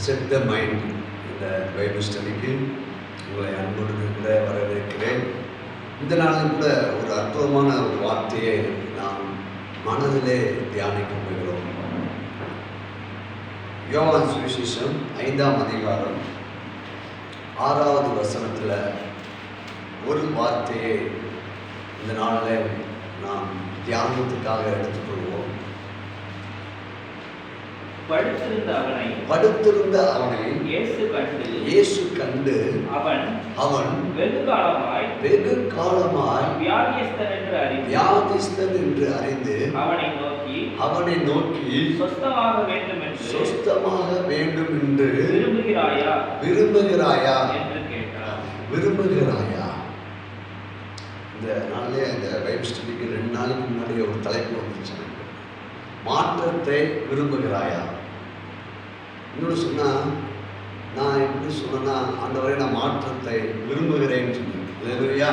Set the mind இந்த Bible ஸ்டடிக்கு உங்களை அன்போடு கூட வரவேற்கிறேன். இந்த நாளில் கூட ஒரு அற்புதமான ஒரு வார்த்தையை நாம் மனதிலே தியானிக்க போகிறோம். யோவான் சுவிசேஷம் 5ஆம் அதிகாரம் 6வது வசனத்தில் ஒரு வார்த்தையை இந்த நாளில் நாம் தியானத்துக்காக எடுத்துக்கொள்வோம். படுத்திருந்த அவனை இயேசு கண்டு அவன் வெகு காலமாய் வியாதிஸ்தன் என்று அறிந்து அவனை நோக்கி சொஸ்தமாக வேண்டும் என்று விரும்புகிறாயா? இந்த நாளிலே இந்த பைபிள் ஸ்டடிக்கு 2 நாளைக்கு முன்னாடி ஒரு தலைப்பு வந்துச்சு, மாற்றத்தை விரும்புகிறாயா? இன்னொன்று சொன்னால், நான் எப்படி சொன்னேன்னா, ஆண்டவரே நான் மாற்றத்தை விரும்புகிறேன்னு சொன்னேன். இல்லையா?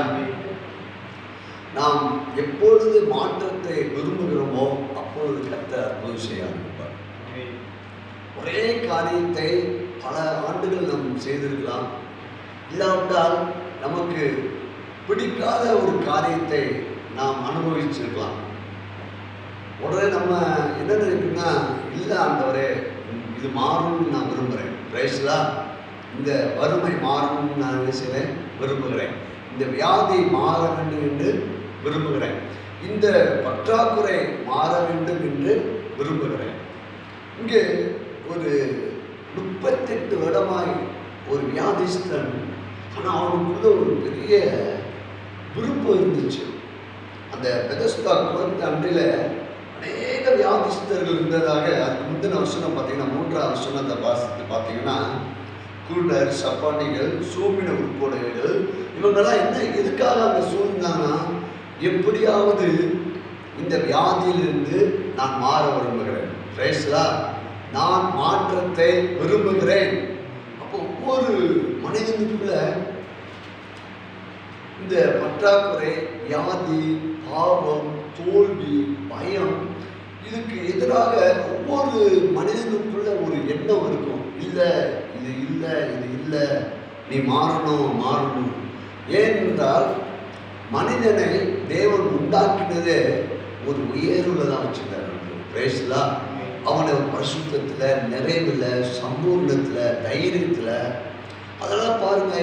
நாம் எப்பொழுது மாற்றத்தை விரும்புகிறோமோ அப்பொழுது கர்த்தர் அற்புதம் செய்ய ஆரம்பிப்பார். ஒரே காரியத்தை பல ஆண்டுகள் நாம் செய்திருக்கலாம், இல்லாவிட்டால் நமக்கு பிடிக்காத ஒரு காரியத்தை நாம் அனுபவிச்சிருக்கலாம். உடனே நம்ம என்ன நினைக்குன்னா, இல்லை ஆண்டவரே இது மாறும்னு நான் விரும்புகிறேன், பிரைஸ்லா இந்த வறுமை மாறணும்னு நான் என்ன செய்வேன், விரும்புகிறேன். இந்த வியாதி மாற வேண்டும் என்று விரும்புகிறேன். இந்த பற்றாக்குறை மாற வேண்டும் என்று விரும்புகிறேன். இங்கே ஒரு 38 வருடமாய் ஒரு வியாதிஸ்தன், ஆனால் அவனுக்குள்ள ஒரு பெரிய விருப்பம் இருந்துச்சு. அந்த பெதஸ்தா குளத்து அன்றில் அநேக வியாதிஸ்தர்கள் இருந்ததாக அதுக்கு முந்தின வசனம் பார்த்தீங்கன்னா 3ஆம் வசனத்தை வாசித்து பார்த்தீங்கன்னா, குருடர், சப்பானிகள், சூமின உட்புடையவர்கள், இவங்கெல்லாம் என்ன எதுக்காக அங்கே சூழ்ந்தாங்கன்னா, எப்படியாவது இந்த வியாதியிலிருந்து நான் மாற விரும்புகிறேன், பிரைஸ்லா நான் மாற்றத்தை விரும்புகிறேன். அப்போ ஒவ்வொரு மனிதனுக்குள்ள இந்த பற்றாக்குறை, வியாதி, பாவம், தோல்வி, பயம், இதுக்கு எதிராக ஒவ்வொரு மனிதனுக்குள்ள ஒரு எண்ணம் இருக்கும். இல்லை இது இல்லை, இது இல்லை, நீ மாறணும். ஏனென்றால் மனிதனை தேவன் உண்டாக்கினதே ஒரு உயர்வுலதான் வச்சுக்கிறார். பிரேஸ்லா அவனை பரிசுத்தத்தில், நிறைவில், சம்பூர்ணத்தில், தைரியத்தில், அதெல்லாம் பாருங்க.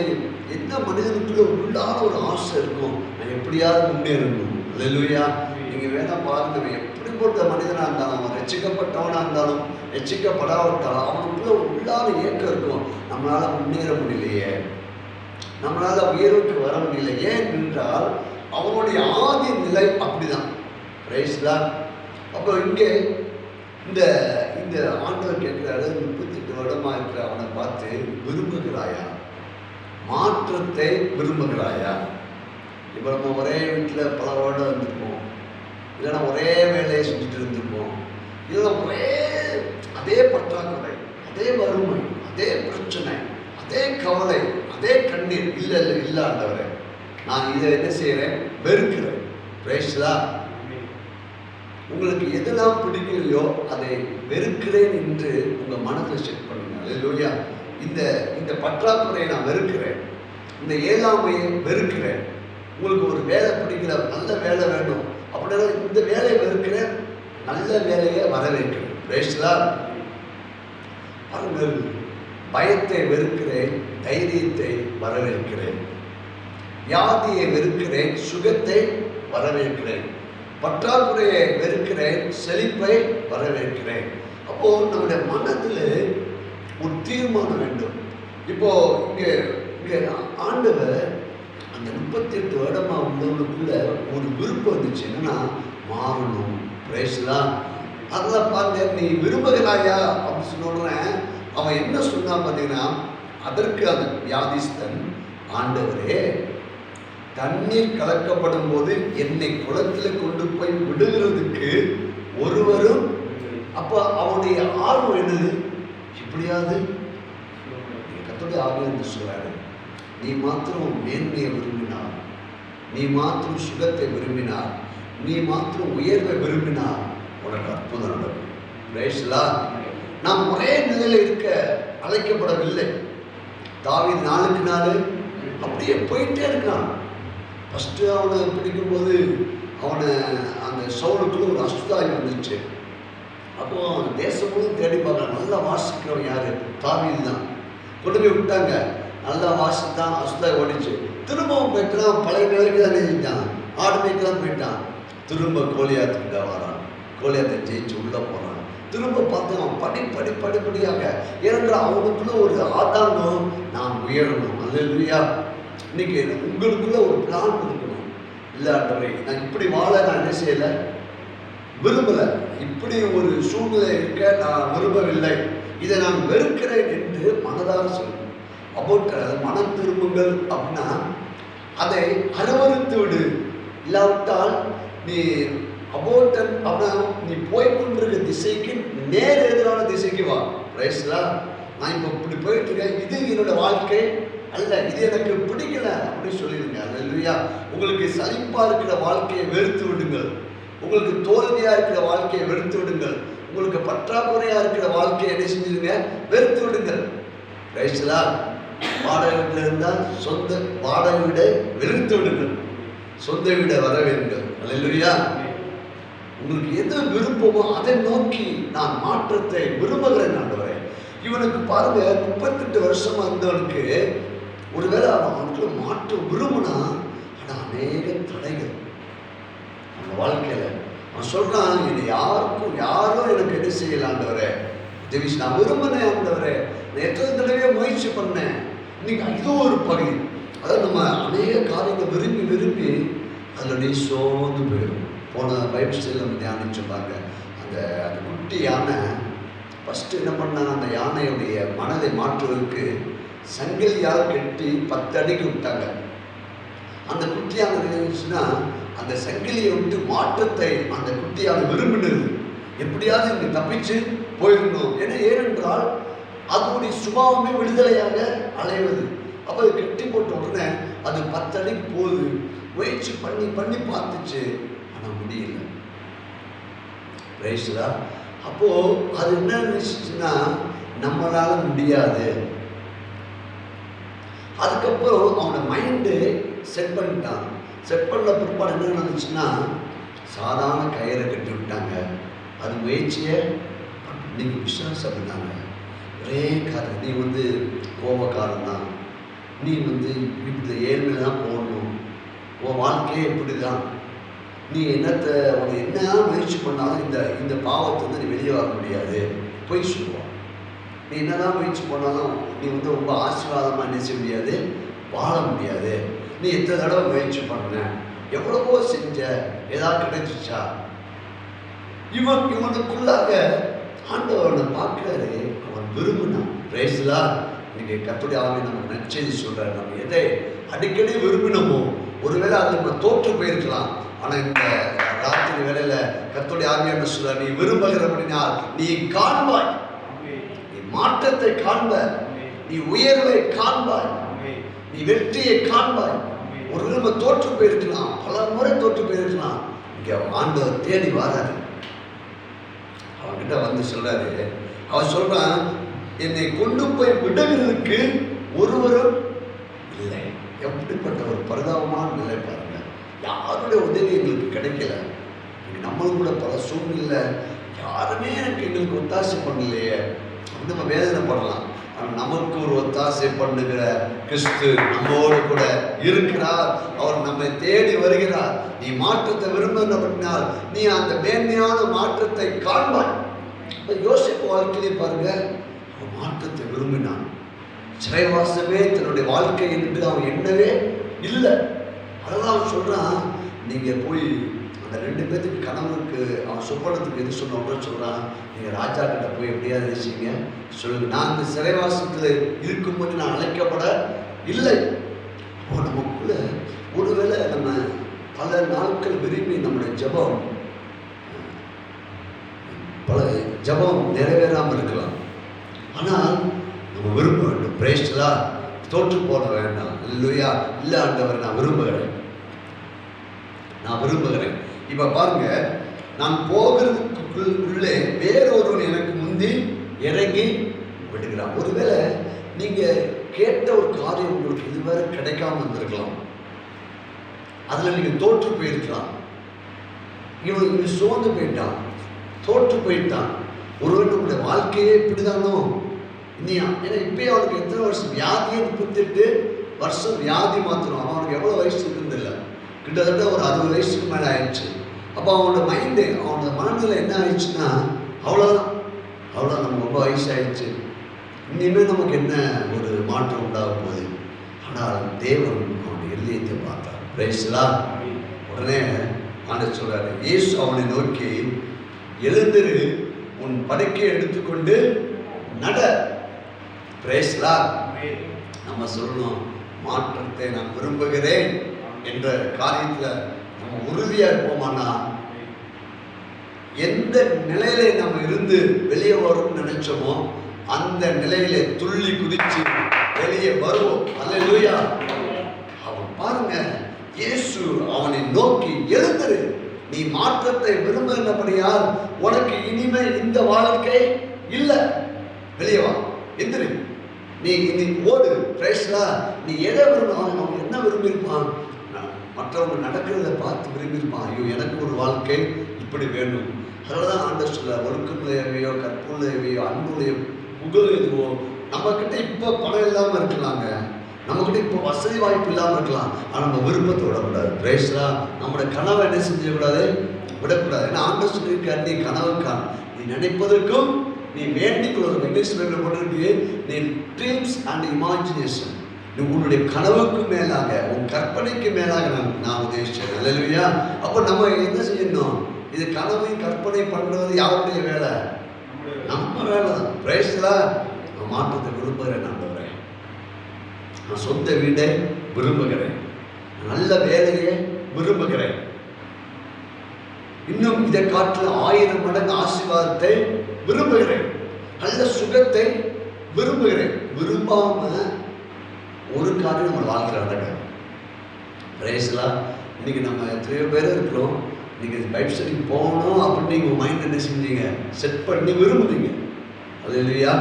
எந்த மனிதனுக்குள்ள உள்ளான ஒரு ஆசை இருக்கும், நான் எப்படியாவது முன்னேறணும். அல்லேலூயா. நீங்கள் வேணா பாருங்க, எப்படிப்பட்ட மனிதனாக இருந்தாலும், அவன் ரட்சிக்கப்பட்டவனாக இருந்தாலும் ரட்சிக்கப்படாவிட்டாலும் அவனுக்குள்ள உள்ளான ஏக்கம் இருக்கும், நம்மளால் முன்னேற முடியலையே, நம்மளால் உயர்வுக்கு வர முடியல. ஏன் என்றால் அவனுடைய ஆதி நிலை அப்படிதான். பிரைஸ்லா. அப்போ இங்கே இந்த இந்த ஆண்டவர் கேட்கிறாரு, 38 வருடமாக இருக்கிற அவனை பார்த்து, விரும்புகிறாயா? மாற்றத்தை விரும்புகிறாயா? இப்போ நம்ம ஒரே வீட்டில் பல வருடம் இருந்திருப்போம், இல்லைன்னா ஒரே வேலையை செஞ்சுட்டு இருந்திருப்போம், இல்லைன்னா ஒரே அதே பற்றாக்குறை, அதே வறுமை, அதே பிரச்சனை, அதே கவலை, அதே கண்ணீர். இல்லை ஆண்டவரே, நான் இதை என்ன செய்கிறேன், வெறுக்கிறேன். பிரைஸ்லா. உங்களுக்கு எதெல்லாம் பிடிக்கலையோ அதை வெறுக்கிறேன் என்று உங்கள் மனதில் செக் பண்ணுங்க. அல்லேலூயா. இந்த பற்றாக்குறையை நான் வெறுக்கிறேன், இந்த ஏழாமையை வெறுக்கிறேன். உங்களுக்கு ஒரு வேலை பிடிக்கல, நல்ல வேலை வேணும் அப்படின்னா இந்த வேலையை வெறுக்கிறேன், நல்ல வேலையை வரவேற்கிறேன். பிரைஸ்லா. பாருங்கள், பயத்தை வெறுக்கிறேன், தைரியத்தை வரவேற்கிறேன். வியாதியை வெறுக்கிறேன், சுகத்தை வரவேற்கிறேன். பற்றாக்குறையை வெறுக்கிறேன், செழிப்பை வரவேற்கிறேன். அப்போ நம்முடைய மனதில் ஒரு தீர்மானம் வேண்டும். இப்போ இங்கே ஆண்டவர் அந்த 38 வருடமாக உள்ளவனுக்குள்ள ஒரு விருப்பம் இருந்துச்சு, என்னன்னா மாறணும். பிரைஸ்லா. அதெல்லாம் பார்த்து நீ விரும்புகிறாயா அப்படின்னு சொல்றேன். அவன் என்ன சொன்னான் பார்த்தீங்கன்னா, அதற்கு அந்த வியாதிஸ்தன், ஆண்டவரே தண்ணீர் கலக்கப்படும் போது என்னை குளத்தில் கொண்டு போய் விடுகிறதுக்கு ஒருவரும். அப்போ அவனுடைய ஆர்வம் என்னது, எப்படியாவது கர்த்தருடைய ஆவியானவர் சொல்றாரு, நீ மாத்திரம் மேன்மையை விரும்பினார், நீ மாத்திரம் சுகத்தை விரும்பினார், நீ மாத்திரம் உயர்வை விரும்பினார், உனக்கு அற்புதம் நடக்கும். நாம் ஒரே நிலையில் இருக்க அழைக்கப்படவில்லை. தாவீது நாளுக்கு நாள் அப்படியே போயிட்டே இருக்கான். ஃபஸ்ட்டு அவனை பிடிக்கும்போது அவனை அந்த சவுலுக்குள்ள ஒரு அசுத்தாய் வந்துச்சு. அப்போ தேசம் முழுவதும் தேடி பார்க்கலாம், நல்லா வாசிக்கிறவன் யாரு? தாவீது தான். கொண்டு போய் விட்டாங்க, நல்லா வாசித்தான், அசுத்தாய் ஓடிச்சு. திரும்பவும் போயிட்டான், பழைய நிலைக்கு தானே செஞ்சான், ஆடு மேய்க்கலாம் போயிட்டான். திரும்ப கோலியாத்துக்கிட்ட வரான், கோலியாத்தை ஜெயிச்சு உள்ள போறான். திரும்ப பார்த்தான் படிப்படியாக, ஏனென்றால் அவனுக்குள்ள ஒரு ஆதாங்கம், நான் உயரணும். அல்லேலூயா. இன்னைக்கு உங்களுக்குள்ள ஒரு பிளான் இருக்கணும். இல்லை ஆண்டவரே, நான் இப்படி வாழ நான் என்ன செய்யலை, விரும்பலை, இப்படி ஒரு சூழ்நிலை இருக்க நான் விரும்பவில்லை, இதை நான் வெறுக்கிறேன் என்று மனதார சொல்லணும். அப்போது மனம் திரும்புங்கள் அப்படின்னா அதை அனுமதித்து விடு. இல்லாவிட்டால் நீ அபோட்டன் அப்படின்னா நீ போய்கொண்டிருக்க திசைக்கு நேர் எதிரான திசைக்கு வா. ரைஸ்லா, நான் இப்போ இப்படி போயிட்டு இருக்கேன், இது என்னோட வாழ்க்கை அல்ல, இது எனக்கு பிடிக்கல அப்படின்னு சொல்லிடுங்க. அல்லேலூயா. உங்களுக்கு சலிப்பா இருக்கிற வாழ்க்கையை வெறுத்து விடுங்கள். உங்களுக்கு தோல்வியா இருக்கிற வாழ்க்கையை வெறுத்து விடுங்கள். உங்களுக்கு பற்றாக்குறையா இருக்கிற வாழ்க்கையை என்ன செஞ்சிருங்க, வெறுத்து விடுங்கள். ரைஸ்லா, வாடகை வீட்டில் இருந்தால் சொந்த வாடகை வீடை வெறுத்து விடுங்கள், சொந்த வீடை வரவேறுங்கள். அல்லேலூயா. உங்களுக்கு எது விருப்பமோ அதை நோக்கி நான் மாற்றத்தை விரும்புகிறேன் ஆண்டவரே. இவனுக்கு பாருங்க, 38 வருஷமா இருந்தவனுக்கு ஒருவேளை அவனுக்குள்ள மாற்றம் விரும்பினா, ஆனால் அநேக தடைகள் அந்த வாழ்க்கையில. அவன் சொல்றான், என்னை யாரும் எனக்கு என்ன செய்யல ஆண்டவரே, ஜெபிச்சு நான் விரும்பினேன் ஆண்டவரே, நான் எத்தனை தடவையே முயற்சி பண்ணேன். இன்னைக்கு இதோ ஒரு பகுதி, அதாவது நம்ம அநேக காரியத்தை விரும்பி அதில் நீ சோர்ந்து போயிடும். போன பைபிள் ஸ்டைலில் நம்ம தியானிச்சுப்பாங்க, அந்த குட்டி யானை ஃபஸ்ட்டு என்ன பண்ணாங்க, அந்த யானையுடைய மனதை மாற்றுவதற்கு சங்கிலியால் கட்டி 10 அடிக்கு விட்டாங்க. அந்த குட்டியான இருந்துச்சுன்னா அந்த சங்கிலியை விட்டு மாற்றத்தை அந்த குட்டியான விரும்பினது, எப்படியாவது இங்கே தப்பிச்சு போயிடணும். ஏனென்றால் அதனுடைய சுபாவமே விடுதலையாக அலைவது. அப்போ அது கட்டி போட்ட உடனே அது 10 அடிக்கு போகுது. முயற்சி பண்ணி பார்த்துச்சு, ஆனால் முடியல. ரைஸ்லா. அப்போ அது என்ன நினைச்சுன்னா, நம்மளால முடியாது. அதுக்கப்புறம் அவனோட மைண்டு செட் பண்ணிட்டான். செட் பண்ண பிற்பாடு என்ன நடந்துச்சுன்னா, சாதாரண கயிறை கட்டி விட்டாங்க. அது முயற்சியை இன்னைக்கு விசுவாசம் அப்படின்னாங்க. ஒரே காரணம், நீ கோபக்காரன் தான், நீ வீட்டில் ஏழ்மையில தான் போடணும், உன் வாழ்க்கையே இப்படி தான், நீ உனக்கு என்ன முயற்சி பண்ணாலும் இந்த பாவத்தை நீ வெளியே வர முடியாது, போய் சொல்லுவான். நீ என்னதான் முயற்சி பண்ணாலும் நீ ரொம்ப ஆசீர்வாதமாக என்ன செய்ய முடியாது, வாழ முடியாது. நீ எத்தனை தடவை முயற்சி பண்ண, எவ்வளவோ செஞ்ச, ஏதாவது கிடைச்சிச்சா? இவனுக்குள்ளாக ஆண்டவனை பார்க்கிறாரு. அவன் விரும்பினான். பிரைஸ்லா. இன்னைக்கு கர்த்தருடைய ஆவி நமக்கு நற்செய்தி சொல்றாரு. நம்ம எதை அடிக்கடி விரும்பினோமோ, ஒருவேளை அது நம்ம தோற்று போயிருக்கலாம். ஆனால் இந்த ராத்திரி வேளையில கர்த்தருடைய ஆவி என்ன சொல்றாரு, நீ விரும்புகிறபடினால் நீ காண்பாய், நீ மாற்றத்தை காண்பாய், நீ உயர்வை காண்பாய், நீ வெற்றியை காண்பாய். ஒரு நம்ம தோற்று போயிருக்கலாம், பல முறை தோற்று போயிருக்கலாம். இங்கே ஆண்டவர் தேடி வராரு. அவன்கிட்ட சொல்றாரு. அவன் சொல்றான், என்னை கொண்டு போய் விடுகிறதுக்கு ஒருவரும் இல்லை. எப்படிப்பட்ட ஒரு பரிதாபமான நிலை பாருங்க. யாருடைய உதவி எங்களுக்கு கிடைக்கல. நம்மளும் கூட பல சூழ்நிலை யாருமே எங்களுக்கு ஒத்தாசை பண்ணலையே அப்படின்னு நம்ம வேதனைப்படலாம். ஆனால் நமக்கு ஒரு ஒத்தாசை பண்ணுகிற கிறிஸ்து நம்மோடு கூட இருக்கிறார். அவர் நம்மை தேடி வருகிறார். நீ மாற்றத்தை விரும்பினால் நீ அந்த மேன்மையான மாற்றத்தை காண்பாய். யோசிப்பு வாழ்க்கையிலே பாருங்க, அவன் மாற்றத்தை விரும்பினான். சிறைவாசமே தன்னுடைய வாழ்க்கை என்று அவன் எண்ணவே இல்லை. அதெல்லாம் சொல்றான், நீங்க போய் அந்த 2 பேத்துக்கு கணவனுக்கு அவன் சொப்பனத்துக்கு எது சொன்ன சொல்றான், நீங்க ராஜா கிட்ட போய் எப்படியாவது நினைச்சீங்க சொல்லுங்க, நான் இந்த சிறைவாசத்தில் இருக்கும்போது நான் அழைக்கப்பட இல்லை. அப்போ நமக்குள்ள ஒருவேளை நம்ம பல நாட்கள் விரும்பி நம்முடைய ஜபம் நிறைவேறாமல் இருக்கலாம். ஆனால் நம்ம விரும்ப வேண்டும். பிரேஸ்டலா, தோற்று போட வேண்டாம். இல்லையா, இல்லை ஆண்டவர், நான் விரும்புகிறேன். இப்போ பாருங்க, நான் போகிறதுக்குள்ளே வேறொருவன் எனக்கு முந்தி இறங்கி விடுகிறான். ஒருவேளை நீங்க கேட்ட ஒரு காரியம் உங்களுக்கு இதுவரை கிடைக்காம இருந்திருக்கலாம். அதுல நீங்க தோற்று போயிருக்கலாம். இவன் சோர்ந்து போயிட்டான், தோற்று போயிட்டான். ஒருவர் நம்முடைய வாழ்க்கையே இப்படிதானோ இல்லையா? ஏன்னா இப்பயே அவனுக்கு எத்தனை வருஷம் வியாதியே 38 வருஷம் வியாதி மாத்திரம். அவனுக்கு எவ்வளோ வயசு இருக்குன்னு இல்லை, கிட்டத்தட்ட ஒரு 60 வயசுக்கு மேலே ஆயிடுச்சு. அப்போ அவனோட மைண்டு, அவனோட மனநிலை என்ன ஆயிடுச்சுன்னா, அவ்வளோதான் நம்ம ரொம்ப வயசு ஆயிடுச்சு, இனிமேல் நமக்கு என்ன ஒரு மாற்றம் உண்டாக போகுது. ஆனால் தேவன் அவனுடைய இதயத்தை பார்த்தார். பிரைஸ்லாம். உடனே ஆண்டவர் சொல்றாரு, இயேசு அவனை நோக்கி, எழுந்திரு, உன் படுக்கையை எடுத்துக்கொண்டு நட. பிரைஸ்லாம். நம்ம சொல்லணும், மாற்றத்தை நான் விரும்புகிறேன் என்ற காரியத்தில் நம்ம உறுதியாக இருப்போமானா, எந்த நிலையில நம்ம இருந்து வெளியே வரும்னு நினைச்சோமோ அந்த நிலையில துள்ளி குதிச்சு வெளியே வருவோம். அல்லேலூயா. அவன் பாருங்க, இயேசு அவனை நோக்கி, எழுந்திரு, நீ மாற்றத்தை விரும்பினபடியால் உனக்கு இனிமே இந்த வாழ்க்கை இல்லை, வெளியே வா, எந்திரு, நீ ஓடு. பிரைஸ்லா. நீ எதை விரும்புவான்? அவன் என்ன விரும்பியிருப்பான்? மற்றவங்க நடக்கிறத பார்த்து விரும்பியிருப்பான். ஐயோ, எனக்கு ஒரு வாழ்க்கை இப்படி வேணும். அதனாலதான் ஆண்டவர் சொல்ல, ஒழுக்கமுடையவையோ கற்புடையவையோ அன்புடைய புகழ் எதுவோ, நம்ம கிட்ட இப்போ பணம் இல்லாமல் இருக்கலாங்க, நம்மகிட்ட இப்போ வசதி வாய்ப்பு இல்லாமல் இருக்கலாம், ஆனால் நம்ம விருப்பத்தை விடக்கூடாது. பிரைஸ்லா. நம்மளுடைய கனவை என்ன செஞ்சக்கூடாது? விடக்கூடாது. ஏன்னா ஆண்டவர் சொல்லியிருக்காரு, நீ கனவுக்கான், நீ நினைப்பதற்கும் நீ வேண்டிக் கொள்வது. இங்கிலீஷ் பேப்பர் போட்டிருக்கு, நீ ட்ரீம்ஸ் அண்ட் இமேஜினேஷன், நீ உன்னுடைய கனவுக்கு மேலாக, உன் கற்பனைக்கு மேலாக நான் உதேசிச்சேன். அல்லேலூயா. அப்போ நம்ம என்ன செய்யணும்? இது கனவை கற்பனை பண்ணுறது யாருடைய வேலை? நம்ம வேலை தான். பிரைஸ்லா. நான் மாற்றத்தை விரும்புகிறேன். நான் சொந்த வீடை விரும்புகிறேன், நல்ல வேலையை விரும்புகிறேன், இன்னும் இதை காட்டில் 1000 மடங்கு ஆசீர்வாதத்தை விரும்புகிறேன், நல்ல சுகத்தை விரும்புகிறேன். விரும்பாம ஒரு காரியம் நம்ம வாழ்க்கிறாங்க. பிரைஸ்லாம். இன்னைக்கு நம்ம எத்தனையோ பேர் இருக்கிறோம், நீங்கள் பைப் ஸ்டடி போகணும் அப்படின்னு நீங்கள் மைண்ட் என்ன செஞ்சீங்க? செட் பண்ணி விரும்புறீங்க. அது இல்லையா?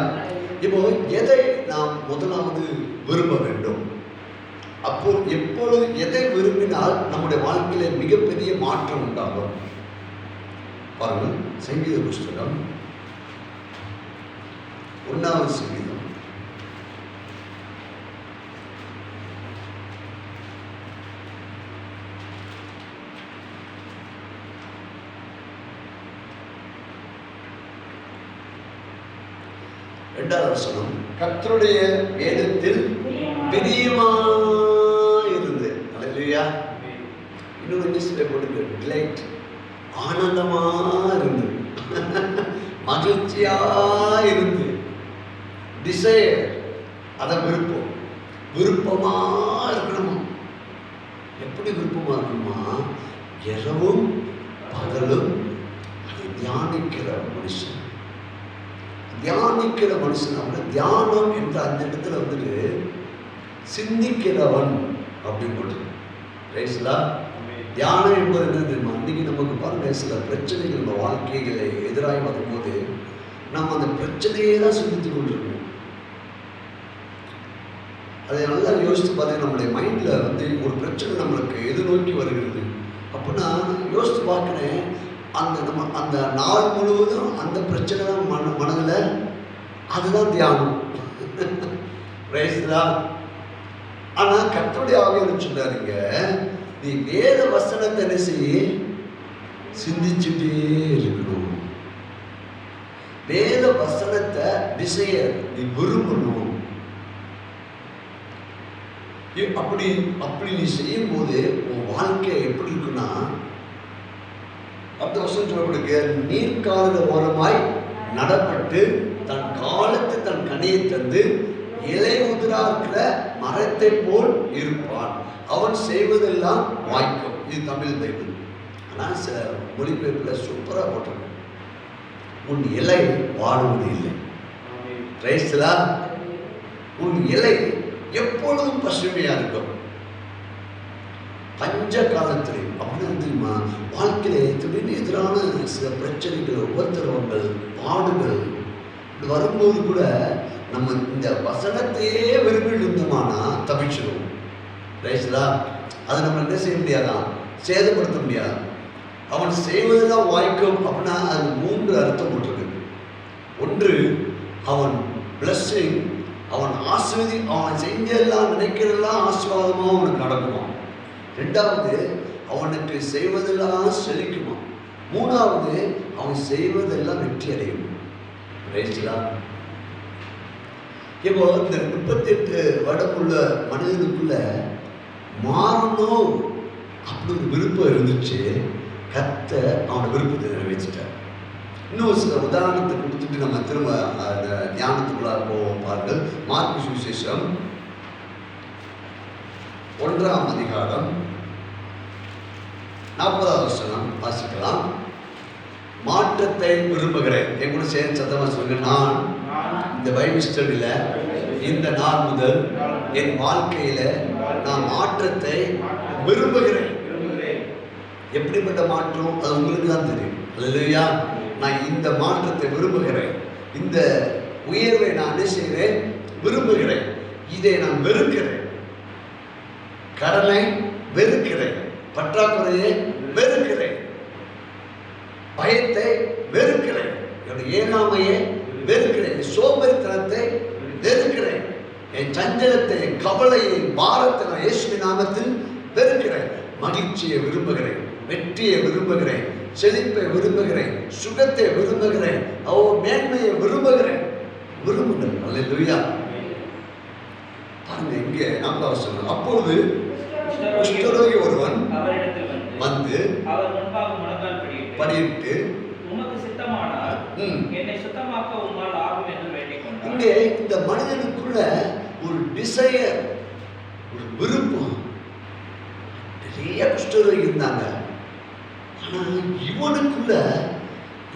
இப்போ எதை நாம் முதலாவது விரும்ப வேண்டும்? அப்போ எப்பொழுது எதை விரும்பினால் நம்முடைய வாழ்க்கையில மிகப்பெரிய மாற்றம் உண்டாகும்? பாருங்கள், சங்கீத புஸ்தகம் 1வது சங்கீதம் 2வது வசனம், கர்த்தருடைய வேதத்தில் பிரியமாயிருந்து. அல்லேலூயா. இன்னொரு இங்கிலீஷ்ல போட்டு டிலைட், ஆனந்தமா இருந்து, மகிழ்ச்சியா இருந்து, டிசைர், அதை விருப்பமா இருக்கணுமா? எப்படி விருப்பமா இருக்கணுமா? இரவும் பகலும் அதை தியானிக்கிற மனுஷன். தியானிக்கிற மனுஷன் அவங்க தியானம் என்ற அந்த இடத்துல வந்துட்டு சிந்திக்கிறவன் அப்படின்னு போட்டு. தியானம் என்பது என்ன தெரியுமா? இன்னைக்கு நமக்கு பாருங்க, சில பிரச்சனைகள் நம்ம வாழ்க்கைகளை எதிராக வரும்போது நம்ம அந்த பிரச்சனையே தான் சிந்தித்து கொண்டிருக்கோம். அதை நல்லா யோசித்து பார்த்தீங்கன்னா, நம்மளுடைய மைண்டில் வந்து ஒரு பிரச்சனை நம்மளுக்கு எதிர்நோக்கி வருகிறது. அப்போ நான் யோசித்து பார்க்குறேன், அந்த நாள் முழுவதும் அந்த பிரச்சனை தான் மனதில், அதுதான் தியானம். பிரைஸ்லா. ஆனால் கர்த்தருடைய ஆவியானவர் சொன்னாருங்க, நீ வேத வசனத்தை என்ன செய்ய? சிந்திச்சுட்டே இருக்கணும். வேத வசனத்தை திசைய நீ விரும்பணும். அப்படி நீ செய்யும் போது உன் வாழ்க்கை எப்படி இருக்குன்னா, அடுத்த வருஷம் சொல்லப்படுங்க, நீர்க்கால ஓரமாய் நடப்பட்டு தன் காலத்து தன் கனியை தந்து இலை உதிராக்கிற மரத்தை போல் இருப்பான், அவன் செய்வதெல்லாம் வாய்க்கும். இது தமிழ் பைபிள். ஆனால் சில மொழிபெயர்ப்பில் சூப்பராக போட்டிருக்கேன், உன் இலை வாடுவது இல்லை. ரைஸ்லா. உன் இலை எப்பொழுதும் பசுமையா இருக்கும். பஞ்ச காலத்திலே அப்படின்னு தெரியுமா? வாழ்க்கையில திடீர்னு எதிரான சில பிரச்சனைகள், உபத்திரவங்கள், பாடுகள் வரும்போது கூட நம்ம இந்த வசனத்தையே விரும்பி இருந்தோமானா தப்பிச்சிடுவோம். ரைஸ்லா அது நம்ம என்ன செய்ய முடியாதான், சேதப்படுத்த முடியாது. அவன் செய்வதெல்லாம் வாய்க்கும் அப்படின்னா அது 3 அர்த்தம் போட்டிருக்கு. ஒன்று, அவன் பிளஸ்ஸிங், அவன் ஆசீர்வதி, அவன் செஞ்செல்லாம் நினைக்கிறதெல்லாம் ஆசீர்வாதமாக அவனுக்கு நடக்குமா. 2வது, அவனுக்கு செய்வதெல்லாம் செழிக்குமா. 3வது, அவன் செய்வதெல்லாம் வெற்றி அடையும். ரைஸ்லா இப்போ இந்த 38 வருடமுள்ள மனிதனுக்குள்ள மாறணும் அப்படி ஒரு விருப்பம் இருந்துச்சு. கர்த்தர் அவனோட விருப்பத்தை நிறைவேற்றிட்டார். இன்னும் சில உதாரணத்தை கொடுத்துட்டு நம்ம திரும்ப அந்த தியானத்துக்குள்ளாக போவோம். பாருங்கள், மார்க்கு சுவிசேஷம் 1ஆம் அதிகாரம் 40வது வசனம் வாசிக்கலாம். மாற்றத்தை விரும்புகிறேன். என் கூட சேர்ந்து சத்தமாக சொல்லுங்க. நான் இந்த பைபிள் ஸ்டடியில் இந்த நாள் முதல் என் வாழ்க்கையில நான் மாற்றத்தை விரும்புகிறேன். எப்படிப்பட்ட மாற்றம் அது உங்களுக்கு தான் தெரியும். அல்லேலூயா. நான் இந்த மாற்றத்தை விரும்புகிறேன். இந்த உயர்வை நான் என்ன செய்கிறேன், விரும்புகிறேன். இதை நான் வெறுக்கிறேன். கடனை வெறுக்கிறேன். பற்றாக்குறையை வெறுக்கிறேன். பயத்தை வெறுக்கிறேன். என்னுடைய ஏழாமையை வெறுக்கிறேன். சோம்பேறித்தனத்தை வெறுக்கிறேன். என் சஞ்சலத்தை, கவலையை, பாரத்தை நான் இயேசுவின் நாமத்தில் வெறுக்கிறேன். மகிழ்ச்சியை விரும்புகிறேன். வெற்றியை விரும்புகிறேன். செழிப்பை விரும்புகிறேன். சுகத்தை விரும்புகிறேன். மேன்மையை விரும்புகிறேன். விரும்புங்கள். அல்லேலூயா. பாருங்க, இங்கே 4வது வசனம். அப்பொழுது குஷ்டரோகி ஒருவன் வந்து அவர் முன்பாக முழங்கால் படியிட்டு, உமக்கு சித்தமானால் என்னை சுத்தமாக்க உம்மால் ஆகும் என்று வேண்டிக் கொண்டார். இங்கே இந்த மனிதனுக்குள்ள ஒரு டிசையர், ஒரு விருப்பம். நிறைய குஷ்டரோகி இருந்தாங்க. ஆனால் இவனுக்குள்ள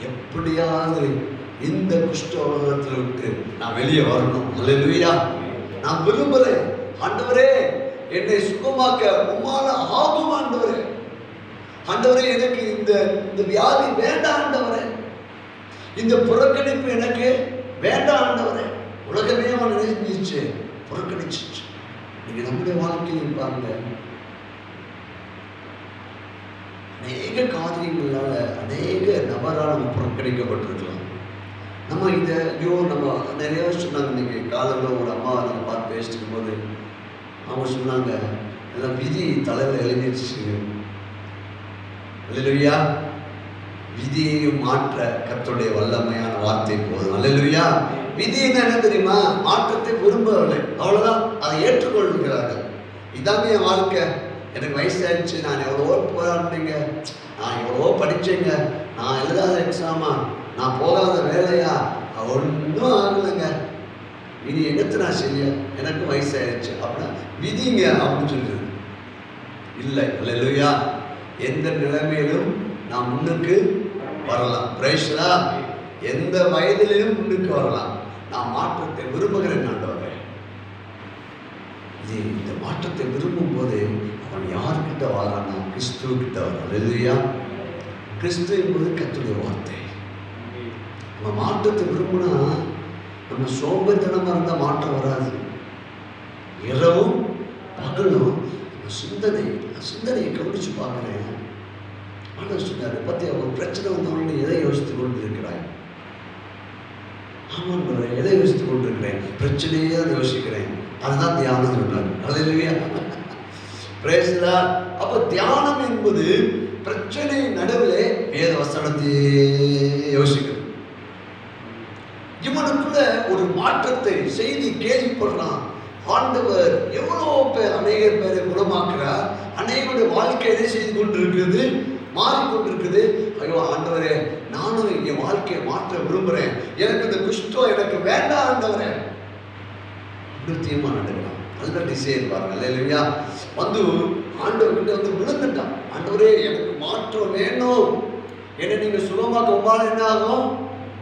எப்படியாவது இந்த குஷ்டரோகத்தை விட்டு நான் வெளியே வரணும். அல்லேலூயா. நான் விரும்புகிறேன். ஆண்டவரே, என்னை சுகமாக்க உம்மால ஆகும். ஆண்டவரே, ஆண்டவரே, எனக்கு இந்த வியாதி வேண்டாம். ஆண்டவரே, இந்த புறக்கணிப்பு எனக்கு வேண்டாம். ஆண்டவரே, உலகமே அவன் நினைச்சு புறக்கணிச்சிச்சு. நீங்க நம்முடைய வாழ்க்கையில் பாருங்க, அநேக காரியங்களால அநேக நபரால் நம்ம புறக்கணிக்கப்பட்டிருக்கலாம். நம்ம இதை நம்ம நிறைய சொன்னாங்க. இன்னைக்கு காலையில் ஒரு அம்மா நம்ம பார்த்து பேசிட்டு போது அவங்க சொன்னாங்க, எல்லாம் விதி தலையில் எழுதிடுச்சு. அல்லேலூயா. விதியையும் மாற்ற கர்த்தருடைய வல்லமையான வார்த்தை போதும். அல்லேலூயா. விதி என்ன தெரியுமா? மாற்றத்தை விரும்பவில்லை, அவ்வளவுதான். அதை ஏற்றுக்கொள்கிறார்கள். இதாங்க என் வாழ்க்கை. எனக்கு வயசாயிடுச்சு, நான் எவ்வளவோ போராடினேங்க, நான் எவ்வளவோ படித்தேங்க, நான் எழுதாத எக்ஸாமா, நான் போகாத வேலையா, ஒன்றும் ஆகலைங்க, இனி என்னத்தை நான் செய்ய, எனக்கு வயசாயிடுச்சு அப்படின்னா விதிங்க அப்படின்னு சொல்லிடுது. இல்லை. அல்லேலூயா. எந்த நிலைமையிலும் நான் முன்னுக்கு வரலாம். பிரைஸ்லா. எந்த வயதிலும் முன்னுக்கு வரலாம். நான் மாற்றத்தை விரும்புகிறேன். ஆண்டவரே, இந்த மாற்றத்தை விரும்பும் போது அவன் யார்கிட்ட வரான்னா கிறிஸ்துவ கிட்ட வரான். அல்லேலூயா. கிறிஸ்து என்பது கர்த்தருடைய வார்த்தை. நம்ம மாற்றத்தை விரும்பினா நம்ம சோம்பேறித்தனமாக இருந்தால் மாற்றம் வராது. இரவும் பகலும் சிந்தனையை கவனிச்சு பார்க்குறேன். ஆண்டவர் சொன்னார், பத்தியா ஒரு பிரச்சனை வந்தவொடனே எதை யோசித்து கொண்டு இருக்கிறாய்? ஆமாம், எதை யோசித்து கொண்டு இருக்கிறேன்? பிரச்சனையே தான் யோசிக்கிறேன். அதுதான் தியானம் சொன்னார். அல்லேலூயா. Praise the Lord. அப்போ தியானம் என்பது பிரச்சனை நடுவிலே வேத வசனத்தையே யோசிக்கிறது. இவனுக்குள்ள ஒரு மாற்றத்தை செய்தி கேள்விப்படுறான். ஆண்டவர் எவ்வளோ பேர், அநேக பேரை குணமாக்குறார். அநேகருடைய வாழ்க்கை எதை செய்து கொண்டிருக்கிறது, மாறிக்கொண்டிருக்குது. ஐயோ ஆண்டவரே, நானும் என் வாழ்க்கையை மாற்ற விரும்புகிறேன். எனக்கு இந்த குஷ்டம் எனக்கு வேண்டாம் ஆண்டவரே. நிச்சயமாக நடக்கலாம். நல்ல டிசைன் பாருங்க. இல்லையா? வந்து ஆண்டவர்கிட்ட வந்து விழுந்துட்டான். ஆண்டவரே, எனக்கு மாற்றம் வேணும், என்னை நீங்கள் சுகமாக்க உங்களால் என்ன ஆகும்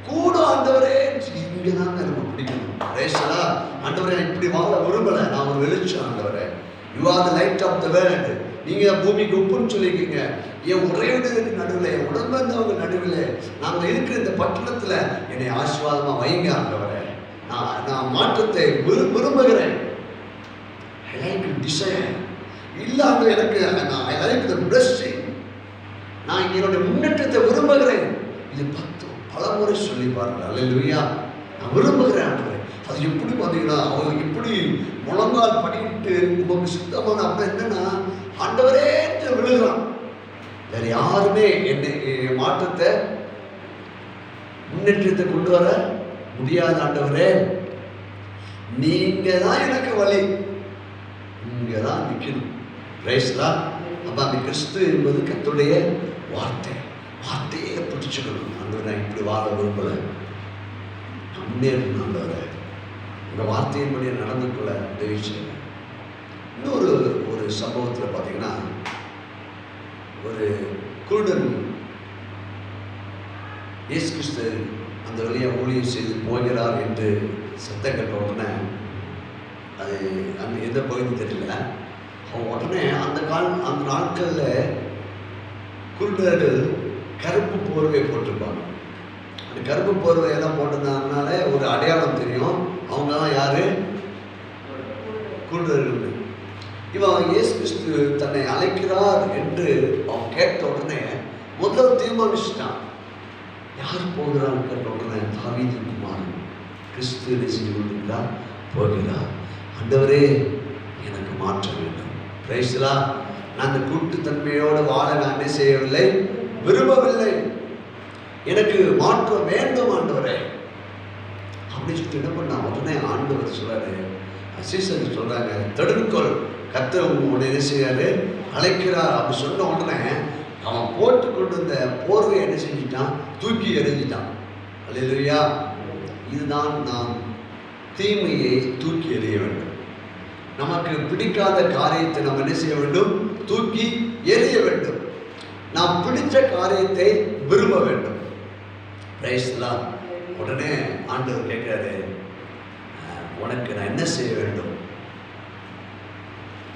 கூட. ஆண்டவரே, இங்கே தாங்க நம்ம பிடிக்கணும். ரேஷனா, ஆண்டவரே, இப்படி வாழ விரும்பலை, நான் ஒரு வெளிச்சம். ஆண்டவரே, you are the light of the world. நீங்கள் பூமிக்கு உப்புன்னு சொல்லியிருக்கீங்க. என் உரையுடையதுக்கு நடுவில், என் உடம்பந்தவங்க நடுவில், நாங்கள் இருக்கிற இந்த பட்டணத்தில் என்னை ஆசீர்வாதமாக வைங்க. ஆண்டவரே, நான் மாற்றத்தை விரும்புகிறேன். I like desire. இல்லாத எனக்கு I like the blessing. நான் என்னுடைய முன்னேற்றத்தை விரும்புகிறேன். இது பலமுறை சொல்லி பாருங்க. அல்லேலூயா. நான் விரும்புகிறேன். அது எப்படி பார்த்தீங்கன்னா, அவங்க எப்படி முழங்கால் பண்ணிட்டு உங்களுக்கு சித்தமான அப்ப என்னன்னா, ஆண்டவரே விழுகிறான். வேற யாருமே என்னை மாற்றத்தை முன்னேற்றத்தை கொண்டு வர முடியாத ஆண்டவரே, நீங்க தான் எனக்கு வழி, நீங்க தான் நிற்கணும். பிரைஸ்லா. அப்ப அந்த கிறிஸ்து என்பது கர்த்தருடைய வார்த்தை. வார்த்தையை பிடிச்சுக்கணும். ஆண்டவரே, நான் இப்படி வாழ விரும்பல, முன்னேறணும் ஆண்டவரே, உங்க வார்த்தையின்படி நடந்து கொள்ள உதவி செய்யுங்க. இன்னொரு சம்பவத்தில் பார்த்தீங்கன்னா, ஒரு குருடன் இயேசு கிறிஸ்து அந்த வழியாக ஊழியம் செய்து போகிறார் என்று சத்தம் கேட்ட உடனே, அது அந்த எந்த பகுதியும் தெரியல, அவன் உடனே அந்த நாட்களில் குருடர்கள் கருப்பு போர்வை போட்டிருப்பாங்க. அந்த கருப்பு போர்வையெல்லாம் போட்டிருந்தாங்கனால ஒரு அடையாளம் தெரியும், அவங்க தான் யாரு, குருடர்கள். இவன் இயேசு கிறிஸ்து தன்னை அழைக்கிறார் என்று அவன் கேட்ட உடனே முதல் தீர்மானிச்சுட்டான். யார் போகிறான்னு கேட்ட உடனே, தாவீதின் குமாரன் கிறிஸ்து செஞ்சு கொண்டிருக்கிறார், போகிறார். ஆண்டவரே, எனக்கு மாற்ற வேண்டும். பிரைஸ்லா. நான் அந்த கூட்டுத்தன்மையோடு வாழ நான் என்ன செய்யவில்லை, விரும்பவில்லை. எனக்கு மாற்றம் வேண்டும் ஆண்டவரே அப்படின்னு சொல்லிட்டு என்ன பண்ண உடனே ஆண்டவர் சொல்றாரு, சீசன் சொல்றாங்க, தடுக்கொள், கர்த்தர் உன்னை என்ன செய்யாரு, அழைக்கிறார் அப்படி சொன்ன உடனே அவன் போட்டு கொண்டு வந்த போர்வை என்ன செஞ்சிட்டான், தூக்கி எறிஞ்சிட்டான். அல்லேலூயா. இதுதான் நாம் தீமையை தூக்கி எறிய வேண்டும். நமக்கு பிடிக்காத காரியத்தை நாம் என்ன செய்ய வேண்டும், தூக்கி எறிய வேண்டும். நாம் பிடிச்ச காரியத்தை விரும்ப வேண்டும். பிரைஸ்லாம். உடனே ஆண்டவர் கேட்கிறாரு, உனக்கு நான் என்ன செய்ய வேண்டும்,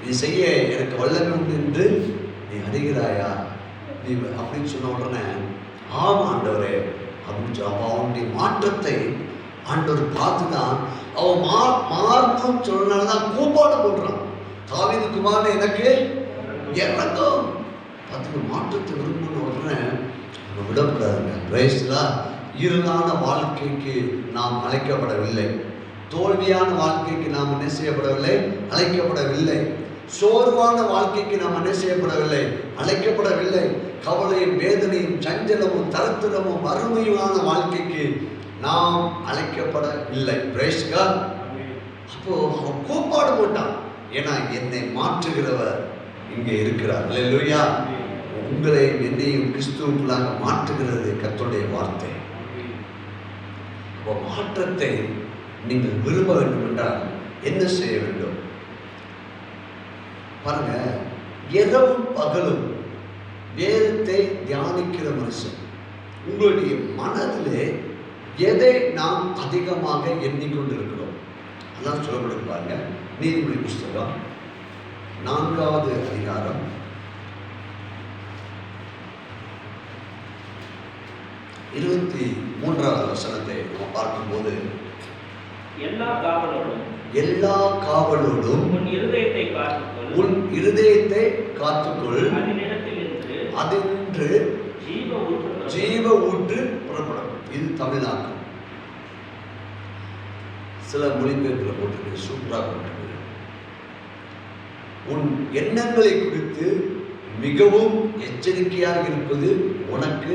நீ செய்ய எனக்கு வல்லமை உண்டு என்று நீ அறிகிறாயா நீ அப்படின்னு சொன்ன உடனே, ஆம் ஆண்டவரே அப்படின்னு சொல்லி அவனுடைய மாற்றத்தை ஆண்டவர் பார்த்துதான் அவன் மாறணும்னு சொன்னதுனாலதான் கூப்பாடு போடுறான். தாவீது குமாரன் எனக்கு இறங்கும். பார்த்துக்க, மாற்றத்தை விரும்பின உடனே நம்ம விடக்கூடாதுங்க. பிரைஸ்லா. இருளான வாழ்க்கைக்கு நாம் அழைக்கப்படவில்லை, தோல்வியான வாழ்க்கைக்கு நாம் என்ன செய்யப்படவில்லை, அழைக்கப்படவில்லை. சோர்வான வாழ்க்கைக்கு நாம் என்ன செய்யப்படவில்லை, அழைக்கப்படவில்லை. கவலையும் வேதனையும் சஞ்சலமும் தரத்திரமும் வறுமையான வாழ்க்கைக்கு நாம் அழைக்கப்படவில்லை. Price God. அப்போ அவன் கூப்பாடு போட்டான், ஏன்னா என்னை மாற்றுகிறவர் இங்கே இருக்கிறார். அல்லேலூயா. உங்களை என்னையும் கிறிஸ்துவுக்குள்ளாக மாற்றுகிறது கர்த்தருடைய வார்த்தை. அப்போ மாற்றத்தை நீங்கள் விரும்ப வேண்டும் என்றால் என்ன செய்ய வேண்டும் பாருங்க. இரவும் பகலும் வேதத்தை தியானிக்கிற மனுஷன், உங்களுடைய மனதிலே எதை நாம் அதிகமாக எண்ணிக்கொண்டிருக்கிறோம் அதான் சொல்லப்படுது பாருங்க. நீதிமொழி புஸ்தகம் 4வது அதிகாரம் 23வது வசனத்தை நம்ம பார்க்கும்போது, எல்லா காவலோடும் உன் இருதயத்தை காத்துக்கொள், அதினின்று ஜீவ ஊற்று புறப்படும். இது தமிழாக்கம். சில மொழிபெயர்ப்பில் போட்டிருக்கு, சூப்பராக போட்டிருக்கு. உன் எண்ணங்களை குறித்து மிகவும் எச்சரிக்கையாக இருப்பது உனக்கு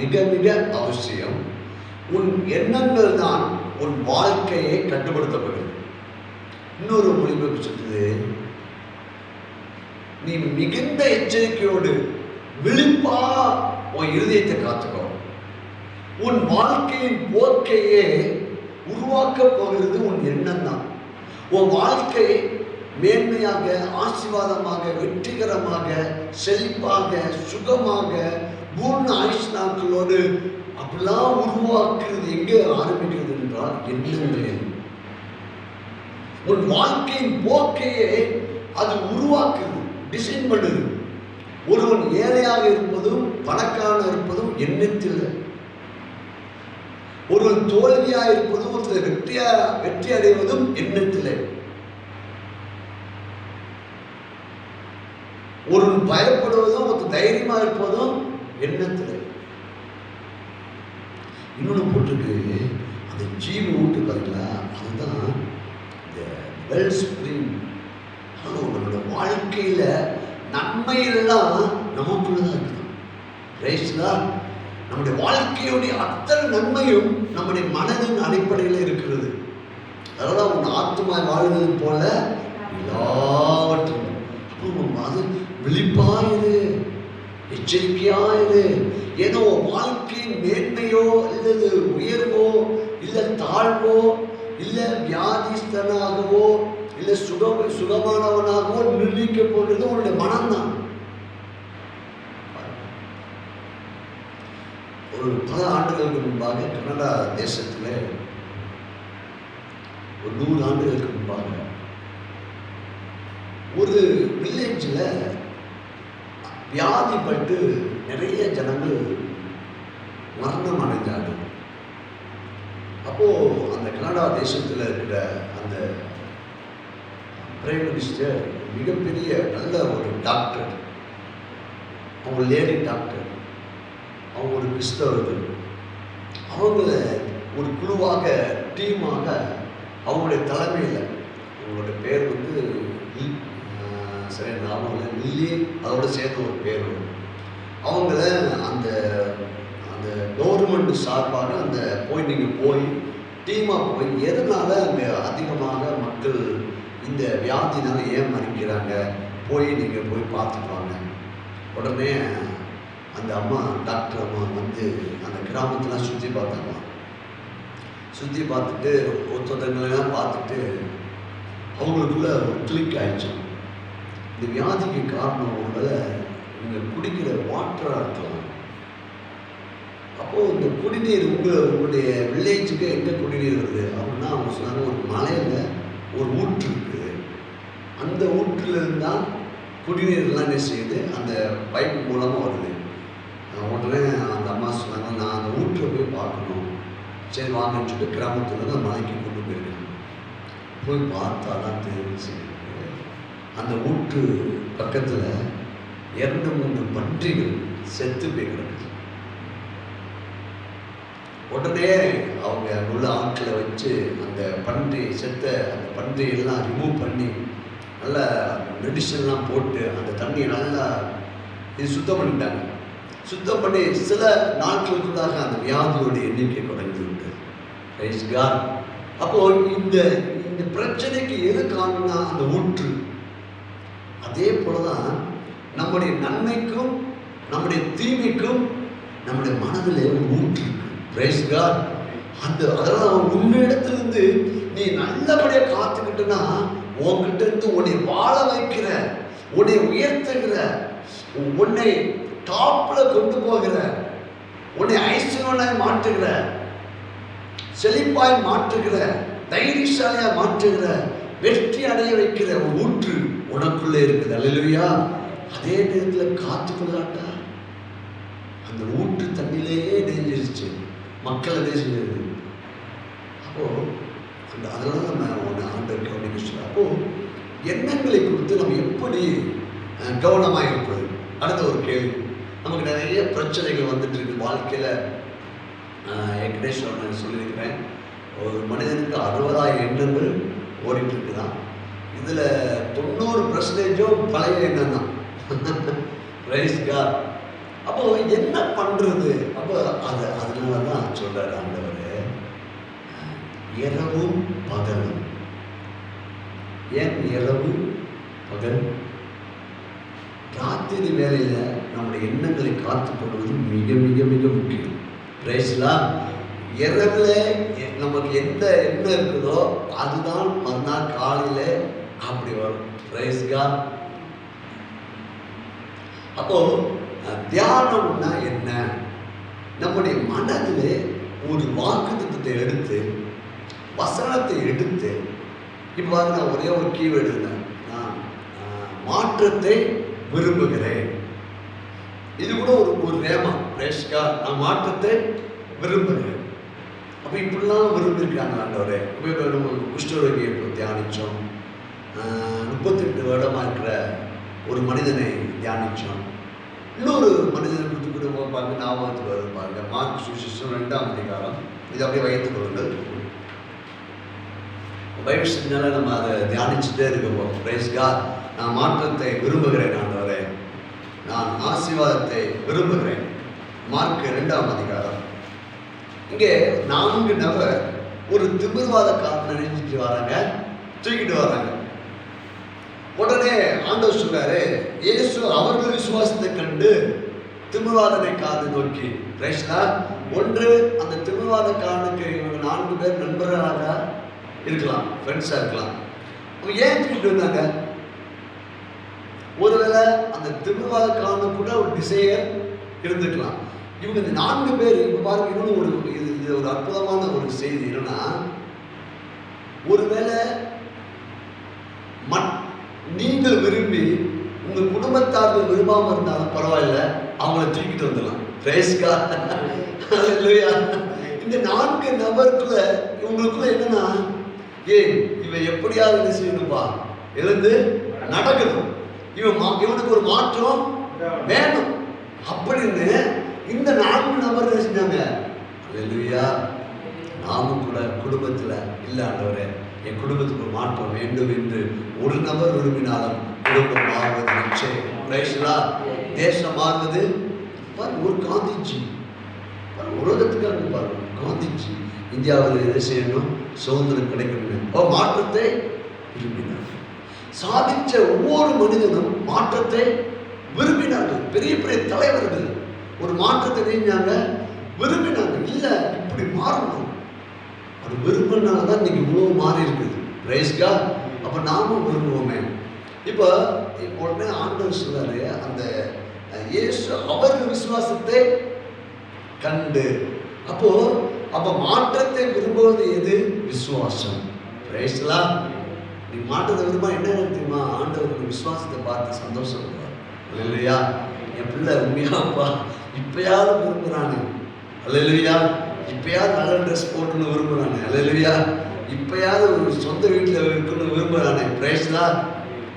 மிக மிக அவசியம். உன் எண்ணங்கள் தான் உன் வாழ்க்கையை கட்டுப்படுத்தப்படுகிறது. இன்னொரு மொழிபெயர்ப்பு சொல்லுது, நீ மிகுந்த எச்சரிக்கையோடு விழிப்பா உன் இருதயத்தை காத்துக்கோ. உன் வாழ்க்கையின் போக்கையே உருவாக்க போகிறது உன் எண்ணம் தான். உன் வாழ்க்கை மேன்மையாக, ஆசீர்வாதமாக, வெற்றிகரமாக, செழிப்பாக, சுகமாக, பூர்ண ஆயுஷ் நாட்களோடு அப்படிலாம் உருவாக்குறது எங்கே ஆரம்பிக்கிறது என்றால் எண்ணங்களில். உன் வாழ்க்கையின் போக்கையே அது உருவாக்குது, டிசைன் பண்ணுது. ஒருவன் ஏழையாக இருப்பதும் பணக்காரனாக இருப்பதும் எண்ணத்தில். ஒருவன் தோல்வியா இருப்பதும் ஒருத்தர் வெற்றி அடைவதும் எண்ணத்திலே. ஒருவன் பயப்படுவதும் ஒருத்தர் தைரியமா இருப்பதும் எண்ணத்திலே. இன்னொன்று போட்டிருக்கு, அந்த ஜீவ ஊட்டு பார்த்தீங்களா, அதுதான் இந்த வெல் ஸ்பிரிங். நம்மளோட வாழ்க்கையில நன்மையெல்லாம் நமக்குள்ளதான் இருக்குது. ரைஸ்தான் நம்முடைய வாழ்க்கையுடைய அத்தனை நன்மையும் நம்முடைய மனதின் அடிப்படையில் இருக்கிறது. அதனால உன் ஆத்மா வாழ்வது போல எல்லாவற்றும். அது விழிப்பாயிரு, எச்சரிக்கையாயிரு. ஏதோ வாழ்க்கையின் மேன்மையோ அல்லது உயர்வோ இல்லை தாழ்வோ இல்லை வியாதிஸ்தனாகவோ இல்லை சுகமானவனாகவோ நிர்ணயிக்க போகிறது உன்னுடைய மனம்தான். ஒரு பல ஆண்டுகளுக்கு முன்பாக கனடா தேசத்தில், ஒரு 100 ஆண்டுகளுக்கு முன்பாக ஒரு வில்லேஜில் வியாதிப்பட்டு நிறைய ஜனங்கள் மரணம் அடைஞ்சாங்க. அப்போது அந்த கனடா தேசத்தில் இருக்கிற அந்த பிரைம் மினிஸ்டர் மிகப்பெரிய நல்ல ஒரு டாக்டர், அவங்க லேடி டாக்டர், அவங்க ஒரு கிறிஸ்தவர்கள். அவங்கள ஒரு குழுவாக டீமாக அவங்களுடைய தலைமையில், அவங்களோட பேர் சரி ஞாபகம் இல்லை, மில்லி அதோட சேர்த்து ஒரு பேர் வரும். அவங்கள அந்த அந்த கவர்மெண்ட் சார்பாக அந்த நீங்கள் போய் டீமாக போய் எதனால அங்கே அதிகமாக மக்கள் இந்த வியாதினால ஏன் மறிக்கிறாங்க, நீங்கள் போய் பார்த்துப்பாங்க. உடனே அந்த அம்மா, டாக்டர் அம்மா அந்த கிராமத்தெலாம் சுற்றி பார்த்தாங்க. சுற்றி பார்த்துட்டு ஒருத்தவங்களெல்லாம் பார்த்துட்டு அவங்களுக்குள்ள ஒரு கிளிக் ஆயிடுச்சு. இந்த வியாதிக்கு காரணம் ஒருவேளை இங்கே குடிக்கிற வாட்டராக இருக்கலாம். அப்போது இந்த குடிநீர் உங்களுடைய வில்லேஜுக்கு எங்கே குடிநீர் வருது அப்படின்னா அவங்க சொன்னாங்க, ஒரு மலையில் ஒரு ஊற்று இருக்குது, அந்த ஊற்றிலிருந்து தான் குடிநீர்லாம் என்ன செய்யுது, அந்த பைப் மூலமாக வருது. உடனே அந்த அம்மா சொன்னாங்க, நான் அந்த ஊற்றை போய் பார்க்கணும். சரி வாங்கன்னு சொல்லிட்டு கிராமத்தில் தான் மலைக்கு கொண்டு போயிருக்கேன். போய் பார்த்தா தான் தெரிஞ்சு அந்த ஊற்று பக்கத்தில் 2-3 பன்றிகள் செத்து போய் கிடக்குது. உடனே அவங்க உள்ள ஆட்களை வச்சு அந்த பன்றியெல்லாம் ரிமூவ் பண்ணி நல்லா மெடிசன்லாம் போட்டு அந்த தண்ணியை நல்லா சுத்தம் பண்ணிட்டாங்க. சுத்தம் பண்ணி சில நாட்களுக்குள்ளாக அந்த வியாதியோடைய எண்ணிக்கை குறைந்து விட்டது. Praise God. அப்போது இந்த பிரச்சனைக்கு எது காரணம்னா அந்த ஊற்று. அதே போலதான் நம்முடைய நன்மைக்கும் நம்முடைய தீமைக்கும் நம்முடைய மனதில் ஒரு ஊற்று இருக்கு. Praise God. அதெல்லாம் உன்னிடத்திலிருந்து நீ நல்லபடியாக காத்துக்கிட்டனா உன்கிட்ட இருந்து உன்னை வாழ வைக்கிற, உன்னை உயர்த்துகிற, உன்னை டாப்பில் கொண்டு போகிற, உன்னை ஐஸ்வர்யனாய் மாற்றுகிற, செழிப்பாய் மாற்றுகிற, தைரியசாலியாக மாற்றுகிற, வெற்றி அடைய வைக்கிற ஒரு ஊற்று உனக்குள்ளே இருக்குது. அல்லேலூயா. அதே நேரத்தில் காத்துக்கொள்ளாட்டா அந்த ஊற்று தண்ணியிலேயே நெஞ்சிருச்சு, மக்கள் அதே செஞ்சது. அப்போது அதனால நம்ம ஒன்று ஆண்டவர் கவனிக்க சொல்ல. அப்போது எண்ணங்களை கொடுத்து நம்ம எப்படி கவனமாக இருப்பது? அடுத்த ஒரு கேள்வி. நமக்கு நிறைய பிரச்சனைகள் வந்துட்டு இருக்கு வாழ்க்கையில். ஏற்கனவே சொல்லியிருக்கிறேன், ஒரு மனிதனுக்கு 60,000 எண்ணங்கள் ஓடிட்டு இருக்குதான். இதில் 90% பழைய எண்ணம் தான். Praise God. அப்போ என்ன பண்றது? அப்போ அதனால தான் சொல்றாரு ஆண்டவர், இரவும் பகலும். ஏன் இரவு பகல்? ராத்திரி வேலையில நம்முடைய எண்ணங்களை காத்துக்கொள்வது மிக மிக மிக முக்கியம். பிரைஸ்லாம். இரவுல நமக்கு எந்த எண்ணம் இருக்குதோ அதுதான் மறுநாள் காலையில அப்படி வரும். Praise God. அப்போ தியானம்னா என்ன? நம்முடைய மனதிலே ஒரு வாக்குத்தத்தத்தை எடுத்து, வசனத்தை எடுத்து, இப்போ நான் ஒரே ஒரு கீவேர்டு இருந்தேன், நான் மாற்றத்தை விரும்புகிறேன். இது கூட ஒரு ரேமா. பிரேஷ்கா, நான் மாற்றத்தை விரும்புகிறேன். அப்போ இப்படிலாம் விரும்பியிருக்காங்க ஆண்டவரே. குஷ்டரோகியை தியானித்தோம். 38 வருடமாக இருக்கிற ஒரு மனிதனை தியானித்தோம். இன்னொரு மனிதனை குறித்து கூட பார்க்க ஞாபகத்துக்கு வருது பாருங்க. மார்க் சுவிசேஷம் 2ஆம் அதிகாரம். இது அப்படியே வைத்துக் கொள்ளுங்கள். பைபிள் செஞ்சால நம்ம அதை தியானிச்சுட்டே இருக்கோம். Praise God. நான் மாற்றத்தை விரும்புகிறேன் ஆண்டவரே, நான் ஆசீர்வாதத்தை விரும்புகிறேன். மார்க் 2ஆம் அதிகாரம். இங்கே 4 நபர் ஒரு திமிர்வாதக்காரனை நினைச்சிட்டு வராங்க, தூக்கிட்டு வராங்க. உடனே ஆண்டவர் சொல்றாரு, இயேசு அவர்கள் விசுவாசத்தை கண்டு திமிர்வாதனைக்காரனை நோக்கி, பிரைஸ்லா, ஒன்று அந்த திமிர்வாதக்காரனுக்கு இவங்க 4 பேர் நண்பர்களாக இருக்கலாம், ஃப்ரெண்ட்ஸாக இருக்கலாம். அவங்க ஏன் தூக்கிட்டு வந்தாங்க? ஒருவேளை அந்த திமிர்வாதக்காரனுக்கு கூட ஒரு டிசையர் இருந்துக்கலாம். இவங்க இந்த 4 பேர் இப்போ பாருங்க, இன்னொன்று இது ஒரு அற்புதமான ஒரு செய்தி என்னன்னா, ஒருவேளை நீங்கள் விரும்பி உங்கள் குடும்பத்தார்கள் விரும்பாமல் இருந்தாலும் பரவாயில்ல, அவங்கள தூக்கிட்டு வந்துடலாம். Praise God. ஹல்லேலூயா. இந்த 4 நபருக்குள்ள இவங்களுக்குள்ள என்னன்னா, இவன் எப்படியாவது என்ன செய்யணும்பா, எழுந்து நடக்கணும், இவனுக்கு ஒரு மாற்றம் வேணும் அப்படின்னு இந்த 4 நபர் என்ன செஞ்சாங்க? ஹல்லேலூயா. நாமும் கூட குடும்பத்தில் இல்லை ஆண்டவரே, என் குடும்பத்துக்கு ஒரு மாற்றம் வேண்டும் என்று ஒரு நபர் விரும்பினாலும் குடும்பம் மாறுவது நிச்சயம். பிரைஸ்லா. தேசம் மாறுவது ஒரு காந்திஜி உலகத்துக்காக பாருங்க. காந்திஜி இந்தியாவில் எதை செய்யணும்? சுதந்திரம் கிடைக்கணும். மாற்றத்தை விரும்பினார். சாதிச்ச ஒவ்வொரு மனிதனும் மாற்றத்தை விரும்பினார்கள். பெரிய பெரிய தலைவர்கள் ஒரு மாற்றத்தை செஞ்சாங்க, விரும்பினாங்க. இல்லை, இப்படி மாறணும், அது விரும்பினால்தான் இன்னைக்கு இவ்வளவு மாறி இருக்குது. Praise God. அப்போ நாமும் விரும்புவோமே. இப்போ உடனே ஆண்டவர் சொல்றாரு, அந்த இயேசு அவர்கள் விசுவாசத்தை கண்டு. அப்போ மாற்றத்தை விரும்புவது எது? விசுவாசம். பிரைஸ்லா. நீ மாற்றத்தை விரும்ப என்ன தெரியுமா? ஆண்டவருக்கு விசுவாசத்தை பார்த்து சந்தோஷப்படுவார். இல்லையா? என் பிள்ளை உண்மையாப்பா இப்பயாவது விரும்புகிறானு. அல்லேலூயா. இப்பயாவது நல்ல ட்ரெஸ் போட்டுன்னு விரும்புகிறானே. அல்லேலூயா. இப்பயாவது ஒரு சொந்த வீட்டில் இருக்கணும்னு விரும்புகிறானே. பிரைஸ்லா.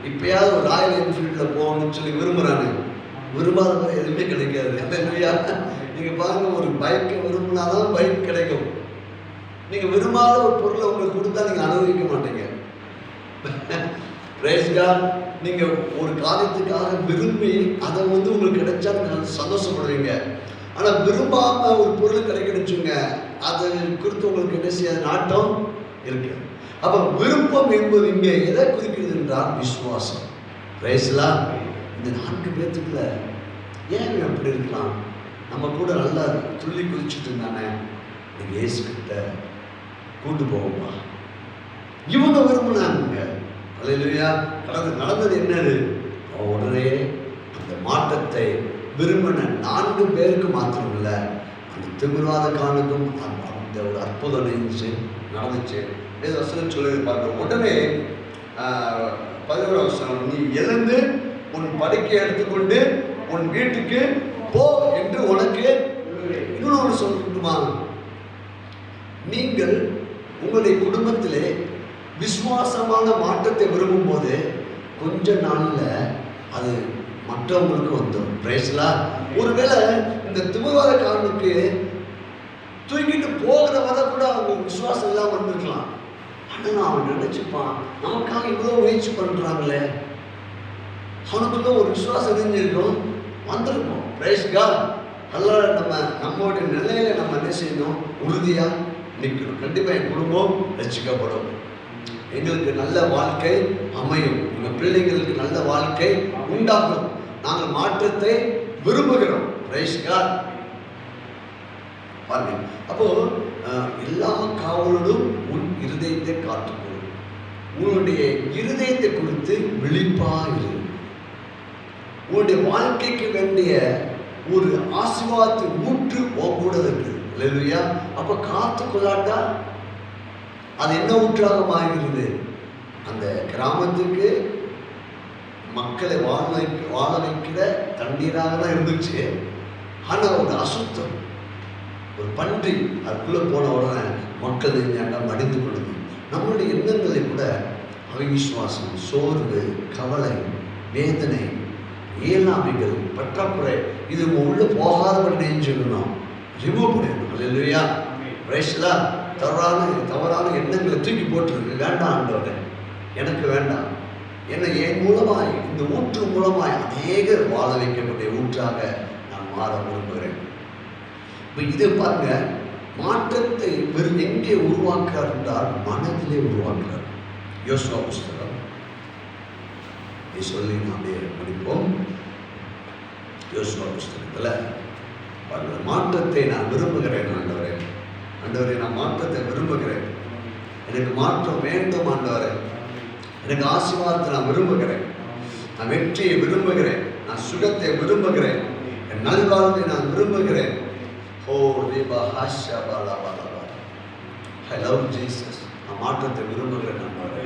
இப்பயாவது ஒரு ராயல் என்ஃபீல்டில் போகணும்னு சொல்லி விரும்புகிறானே. விரும்பாத மாதிரி எதுவுமே கிடைக்காது. அல்லேலூயா. நீங்கள் பாருங்க, ஒரு பைக்கை விரும்பினாதான் பைக் கிடைக்கும். நீங்கள் விரும்பாத ஒரு பொருளை உங்களுக்கு கொடுத்தா நீங்கள் அனுபவிக்க மாட்டீங்க. Praise God. நீங்கள் ஒரு காரியத்துக்காக விரும்பி அதை உங்களுக்கு கிடைச்சா நீங்கள் சந்தோஷப்படுவீங்க. ஆனால் விரும்பாம ஒரு பொருள் கிடைக்கணுச்சுங்க, அது குறித்து உங்களுக்கு என்ன செய்ய நாட்டம் இருக்கு. அப்போ விருப்பம் என்பது இங்கே எதை குறிக்கிறது என்றால் விசுவாசம். பிரைஸ்லா. இந்த 4 பேர்த்துக்குள்ள ஏன் அப்படி இருக்கலாம்? நம்ம கூட நல்லா துள்ளி குதிச்சுட்டு இருந்தானே, நீங்கள் இயேசு கிட்ட கூட்டு போவோம்மா. இவங்க விரும்பினாங்க. அல்லேலூயா. நடந்தது என்னது? உடனே அந்த மாற்றத்தை விரும்பின 4 பேருக்கு மாத்திரம் இல்லை, அந்த திமிர்வாதக்காரனுக்கும் அந்த ஒரு அற்புதம் நடந்துச்சு. வசனம் சொல்லியிருப்பாங்க. உடனே 11ஆம் வசனம், நீ எழுந்து உன் படுக்கையை எடுத்துக்கொண்டு உன் வீட்டுக்கு போ என்று உனக்கு இன்னொன்று சொல்லட்டுமா? நீங்கள் உங்களுடைய குடும்பத்திலே விசுவாசமான மாற்றத்தை விரும்பும் போது கொஞ்ச நாள்ல அது மற்றவங்களுக்கு வந்துடும். பிரைஸ்லா. ஒருவேளை இந்த திமிர்வாதக்காரனுக்கு தூக்கிட்டு போகிற வரை கூட அவங்க விசுவாசம் இல்லாமல் வந்துருக்கலாம். ஆனால் அவன் நினைச்சுப்பான், நமக்காக இவ்வளோ முயற்சி பண்ணுறாங்களே, அவனுக்குள்ள ஒரு விசுவாசம் தெரிஞ்சிருக்கும், வந்திருக்கும். Praise God. அதனால் நம்மளுடைய நிலையில நம்ம என்ன செய்யணும்? உறுதியாக நிற்கணும். கண்டிப்பாக என் குடும்பம் ரட்சிக்கப்படும், எங்களுக்கு நல்ல வாழ்க்கை அமையும், எங்கள் பிள்ளைங்களுக்கு நல்ல வாழ்க்கை உண்டாகும், நாங்கள் மாற்றத்தை விரும்புகிறோம். Praise God. பாருங்க. அப்போ எல்லா காவலோடும் உன் இருதயத்தை காத்துக்கொள்ளும். உன்னுடைய இருதயத்தை குறித்து விழிப்பாயிரு. உன்னுடைய வாழ்க்கைக்கு வேண்டிய ஒரு ஆசீர்வாதத்தை ஊற்று கூட இருக்கு. இல்லையா? அப்ப காத்து கொள்ளாட்டா அது என்ன ஊற்றாக மாறுகிறது? அந்த கிராமத்துக்கு மக்களை வாழ வைக்கிற தண்ணீராக தான் இருந்துச்சு. ஆனால் ஒரு அசுத்தம் ஒரு பன்றி அதுக்குள்ளே போன உடனே மக்கள் அங்கே மடிந்து கொள்ளுது. நம்மளுடைய எண்ணங்களை கூட அவிசுவாசம், சோர்வு, கவலை, வேதனை, இயலாமைகள், பற்றாக்குறை இது உள்ளே போகாதபடி நெஞ்சுக்கணும், ரிமூவ் பண்ணிடணும். அல்லேலூயா, பிரைஸ் தி லார்ட். தவறான எண்ணங்களை தூக்கி போட்டுருக்கு. வேண்டாம் ஆண்டவரே, எனக்கு வேண்டாம். என்னை என் மூலமாய், இந்த ஊற்று மூலமாய் அநேகர் வாழ வைக்கப்பட்ட ஊற்றாக நான் மாற விரும்புகிறேன். இப்போ இதை பாருங்க, மாற்றத்தை வெறும் எங்கே உருவாக்குறார் என்றால் மனதிலே உருவாக்குறார். யோசுவா புஸ்தகம் சொல்லி நாம் படிப்போம். யோசுவா புஸ்தகத்தில் பாருங்க, மாற்றத்தை நான் விரும்புகிறேன் ஆண்டவரே. ஆண்டவரே, நான் மாற்றத்தை விரும்புகிறேன். எனக்கு மாற்றம் வேண்டும் ஆண்டவரே. எனக்கு ஆசீர்வாதத்தை நான் விரும்புகிறேன். நான் வெற்றியை விரும்புகிறேன். நான் சுகத்தை விரும்புகிறேன். என் நல்வாழ்வை நான் விரும்புகிறேன். ஓ ரேபா ஹாஷா பாலா பாலா பாலா. I love Jesus. நான் மாற்றத்தை விரும்புகிறேன் ஆண்டவரே.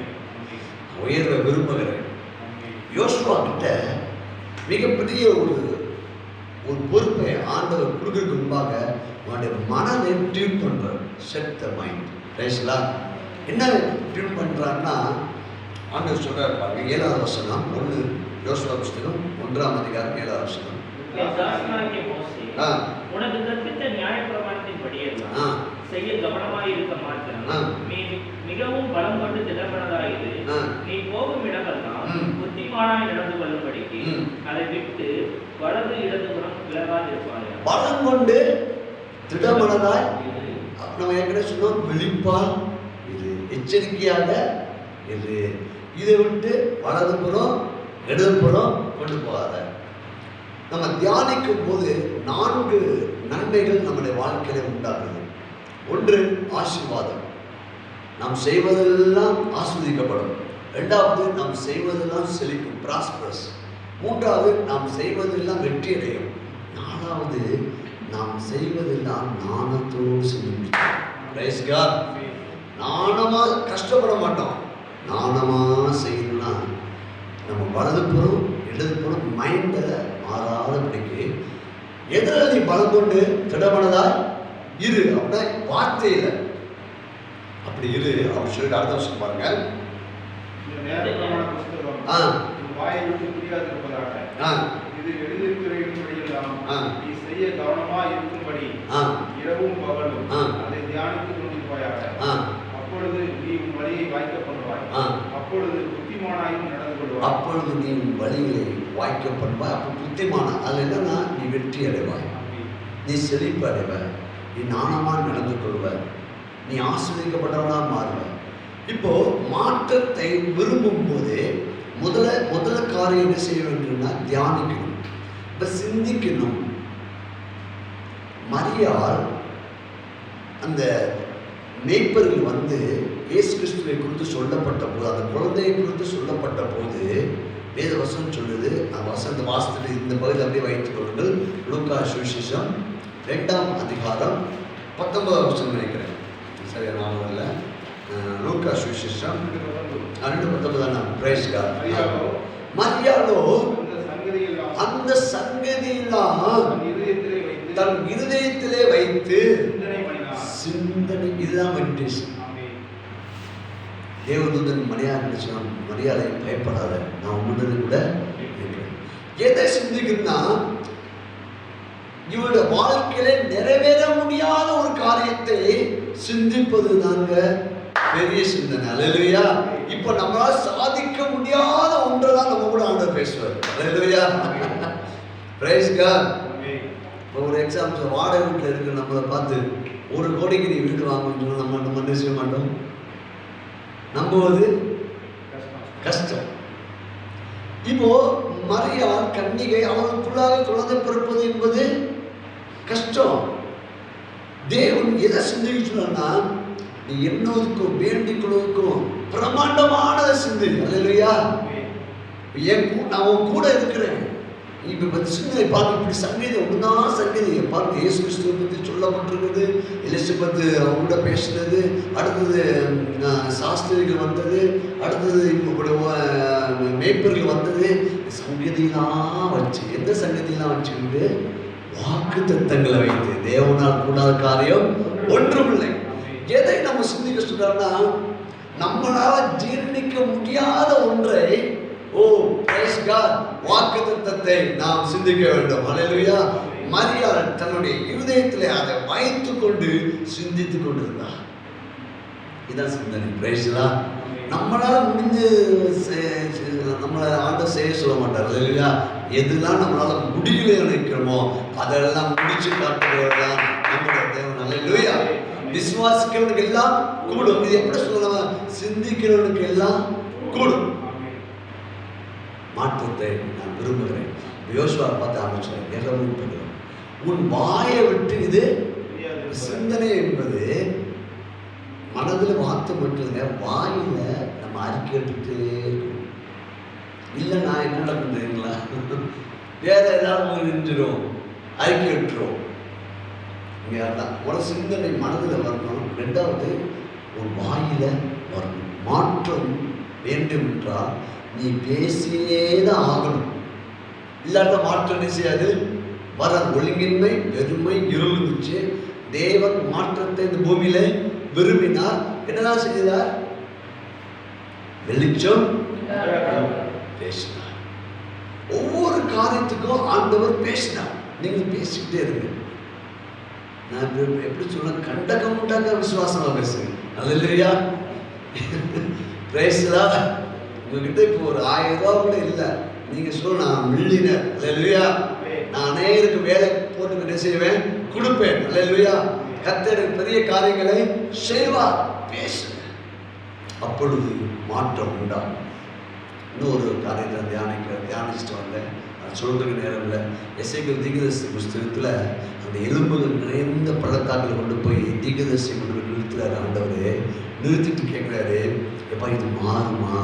உயர்வை விரும்புகிறேன். யோசுவா கிட்ட மிகப்பெரிய ஒரு பொறுப்பை ஆண்டவர் கொடுக்கறதுக்கு முன்பாக அவனுடைய மனதை டியூன் பண்றார். Set the mind. ரைஸ்லா என்ன டியூன் பண்றாருன்னா, ஆண்டவர் சொல்றாரு பாருங்க, 7வது வசனம். 1 யோசுவா புஸ்தகம் 1ஆம் அதிகாரம் 7வது வசனம். உனக்கு கற்பித்த நியாயப்பிரமாணத்தின்படியெல்லாம் செய்ய கவனமாயிருக்க மாத்திரம் மிகவும் பலம் கொண்டு திடமனதாயிரு. நீ போகும் இடமெல்லாம் புத்திமானாய் நடந்து கொள்ளும்படிக்கு அதை விட்டு வலது இடதுபுறம் விலகாதிருப்பாயா. பலம் கொண்டு திடமனதாய், நம்ம ஏற்கனவே சொன்னோம், விழிப்பா இது, எச்சரிக்கையாக இது. இதை விட்டு வலதுபுறம் இடதுபுறம் கொண்டு போகாத. நம்ம தியானிக்கும் போது 4 நன்மைகள் நம்முடைய வாழ்க்கையில உண்டாகுது. 1, ஆசீர்வாதம். நாம் செய்வதெல்லாம் ஆஸ்வதிக்கப்படும். 2வது, நாம் செய்வதெல்லாம் செழிக்கும், பிராஸ்பரஸ். 3வது, நாம் செய்வதெல்லாம் வெற்றி அடையும். 4வது, நாம் செய்வதெல்லாம் நாணத்தோடு செஞ்சு. Price God. நாணமா கஷ்டப்பட மாட்டோம். நாணமா செய்யணும்னா நம்ம வலதுபுறம் இடதுபுறம் மைண்டில் மாறாதபடிக்கு எதில் நீ பலம் கொண்டு திடமனதாய் இரு. அப்படின்னா வார்த்தையில் அப்படி இரு அப்படி சொல்லிட்டு அடுத்த வருஷம் பாருங்க. இது எழுதியிருக்கிறபடியெல்லாம் நீ செய்ய கவனமா இருக்கும்படி இரவும் பகலும் அதை தியானித்துக் கொண்டிருப்பாயாக. அப்பொழுது நீ உன் வழியை வாய்க்க பண்ணுவாய். அப்பொழுது புத்திமானாயும் நடந்து கொள்வாய். அப்பொழுது நீ உன் வழிகளை வாய்க்க பண்ணுவாய். அப்போ புத்திமான, அதில் என்னன்னா, நீ வெற்றி அடைவாய், நீ செழிப்பு அடைவாய், நீ நாணமாக நடந்து கொள்வாய், நீ ஆஸ்வதிக்கப்பட்டவனாக மாறுவாய். இப்போ மாற்றத்தை விரும்பும் போதே முதல காரியம் என்ன செய்ய வேண்டும்னா தியானிக்கணும், இப்போ சிந்திக்கணும். மரியாள் அந்த மேய்ப்பர்கள் வந்து இயேசு கிறிஸ்துவை குறித்து சொல்லப்பட்ட போது, அந்த குழந்தையை குறித்து சொல்லப்பட்ட போது வேத வசனம் சொல்லுது. நான் வசந்த வாசத்தில் இந்த பகுதியில் அப்படியே வைத்துக் கொள்ளுங்கள். லூக்கா சுவிசேஷம் 2ஆம் அதிகாரம் 19வது வசனம் நினைக்கிறேன், சரியா ஞாபகம் இல்லை. லூக்கா சுவிசேஷம் 2:19. Price God. மரியாளோ அந்த சங்கதியெல்லாம் தன் இருதயத்திலே வைத்து சிந்தனை. இதுதான் மெடிடேஷன். தேவதூதன் மரியாதை பயப்படாத, நான் முன்னது கூட இருக்கிறேன். எதை சிந்திக்கிறேன்னா, இவருடைய வாழ்க்கையில நிறைவேற முடியாத ஒரு காரியத்தை சிந்திப்பது தாங்க பெரிய சிந்தனை. அல்லேலூயா. இப்ப நம்மளால சாதிக்க முடியாத ஒன்றைதான் நம்ம கூட ஆண்டவர் பேசுவார். அல்லேலூயா. Praise God. இப்போ ஒரு எக்ஸாம்பிள், வாடகை வீட்டில் இருக்கு, நம்மளை பார்த்து 1 கோடிக்கு நீ வீடு வாங்கணும்னு சொன்னால் நம்ம நினைச்ச மாட்டோம். நம்புவது கஷ்டம். இப்போ மரியாள் கன்னிகை, அவளுக்குள்ளாக குழந்தை பிறப்பது என்பது கஷ்டம். தேவன் எதை சிந்திச்சுனா, நீ என்னதுக்கும் வேண்டிக் கொள்வதற்கும் பிரமாண்டமான சிந்தை. அல்லேலூயா. நான் உன் கூட இருக்கிறேன். இப்போ சிந்தனை பார்க்க, இப்படி சங்கீதி ஒன்றா சங்கீதியை பார்க்க, இயேசு கிறிஸ்துவை பற்றி சொல்லப்பட்டிருக்குது, எலிசபெத்து அவங்க கூட பேசுனது, அடுத்தது சாஸ்திரிகள் வந்தது, அடுத்தது இப்போ மேய்ப்பர்கள் வந்தது. சங்கதியெல்லாம் வச்சு, எந்த சங்கதியெல்லாம் வச்சுக்கிட்டு வாக்குத்தத்தங்களை வைத்து தேவனால் கூடாத காரியம் ஒன்றுமில்லை. எதை நம்ம சிந்திக்க சொல்றோம்னா, நம்மளால ஜீர்ணிக்க முடியாத ஒன்றை வாக்குத்தத்தத்தை நாம் சிந்திக்க வேண்டும். ஹல்லேலூயா. மரியாள் தன்னுடைய இருதயத்திலே அதை வைத்துக் கொண்டு சிந்தித்துக் கொண்டிருந்தார். இதான் சிந்தனை. பிரைஸ்லா. நம்மளால முடிஞ்சு நம்மளை ஆண்டவர் செய்ய சொல்ல மாட்டார். இல்லையா? எதுலாம் நம்மளால முடியல நினைக்கிறோமோ அதெல்லாம் முடிச்சு காட்டுறதுதான் நம்முடைய தேவன். அல்லேலூயா. விசுவாசிக்கிறவனுக்கு எல்லாம் கூடும். இது எப்படி சொல்லலாம்? சிந்திக்கிறவனுக்கு எல்லாம் கூடும். மாற்றத்தை நான் விரும்புகிறேன். யோசுவா பார்த்து ஆரம்பிச்சேன். உன் வாயை விட்டு இது சிந்தனை என்பது மனதில் வார்த்தை மட்டுங்க, வாயில நம்ம அறிக்கைட்டு இல்லை. நான் என்ன நடக்குதுங்களா, வேற ஏதாவது நின்றுடும், அறிக்கை விட்டுரும். இங்கே அதான் ஒரு சிந்தனை மனதில் வரணும். ரெண்டாவது உன் வாயில வரணும். மாற்றம் வேண்டும் என்றால் நீ பேசியே தான் ஆகணும். இல்லாத மாற்றம் என்ன செய்யாது? வர ஒழுங்கின்மை, வெறுமை, இருந்துச்சு. தேவன் மாற்றத்தை இந்த பூமியில விரும்பினார். என்னதான் செய்தார்? வெளிச்சம் பேசினார். ஒவ்வொரு காரியத்துக்கும் ஆண்டவர் பேசினார். நீங்க பேசிக்கிட்டே இருங்க. நான் எப்படி சொல்ல, கண்டகம் உண்டாக விசுவாசமா பேசுங்க. அல்லேலூயா. பிரைஸ்லா. உங்ககிட்ட இப்போ ஒரு 1000 ரூபாய் கூட இல்லை, நீங்க சொல்ல நான் மில்லியனர். அல்லேலூயா. நான் அநேகருக்கு வேலை போட்டு என்ன செய்வேன்? கொடுப்பேன். அல்லேலூயா. கர்த்தர் பெரிய காரியங்களை செய்வார். பேசுங்க, அப்பொழுது மாற்றம் உண்டாகும். இன்னொரு காரியத்தை தியானிச்சுட்டு வந்தேன். நான் சொல்றதுக்கு நேரம் இல்லை. எசேக்கியேல் தீர்க்கதரிசி புஸ்தகத்தில் அந்த எலும்புகள் நிறைந்த பள்ளத்தாக்கில் கொண்டு போய் தீர்க்கதரிசி கொண்டு போய் நிறுத்துறாரு. ஆண்டவரே நிறுத்திட்டு கேட்குறாரு, எப்பா இது மாறுமா?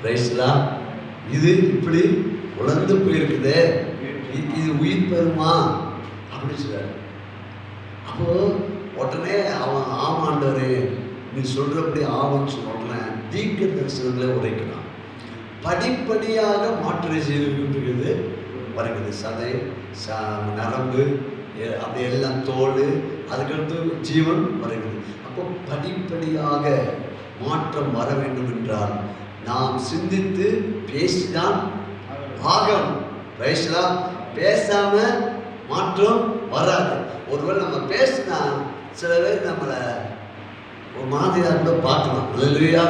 பிரைஸ்லா. இது இப்படி உலர்ந்து போயிருக்குது, இது உயிர் பெறுமா அப்படின்னு சொல்றாரு. அப்போ உடனே அவன் ஆமாண்டவரே நீ சொல்றபடி ஆவன்னு சொன்ன தீர்க்க தரிசனங்களை உரைக்கிறான். படிப்படியாக மாற்று செய்து வருகிறது. சதை, நரம்பு, அப்படி எல்லாம் தோல், அதுக்கடுத்து ஜீவன் வருகிறது. அப்போ படிப்படியாக மாற்றம் வர வேண்டும் என்றால் நாம் சிந்தித்து பேசிதான் ஆகணும். பேசலாம். பேசாம மாற்றம் வராது. ஒருவேளை நம்ம பேசினா சில பேர் நம்மளை ஒரு மாதிரியாக கூட பார்க்கலாம். அல்லேலூயா.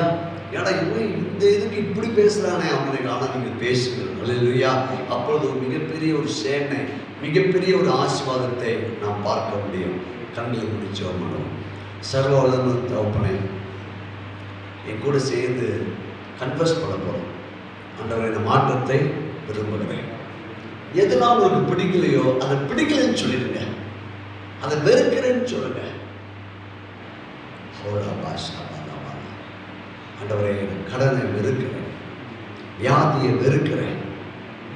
ஏன்னா இவன் இந்த இதுக்கு இப்படி பேசுகிறானே அவனுக்கு. ஆனால் நீங்கள் பேசுங்கள். அல்லேலூயா. அப்பொழுது ஒரு மிகப்பெரிய ஒரு சேனை, மிகப்பெரிய ஒரு ஆசீர்வாதத்தை நாம் பார்க்க முடியும். கண்ணில் முடிச்சோம். சர்வ வல்லமை தகப்பனே, என் கூட சேர்ந்து கன்ஃபஸ் பண்ண போகிறோம். ஆண்டவரே இந்த மாற்றத்தை விரும்புகிறேன். எதெல்லாம் உங்களுக்கு பிடிக்கலையோ அதை பிடிக்கலன்னு சொல்லிடுங்க, அதை வெறுக்கிறேன்னு சொல்லுங்க. ஆண்டவரே கடனை வெறுக்கிறேன், வியாதியை வெறுக்கிறேன்,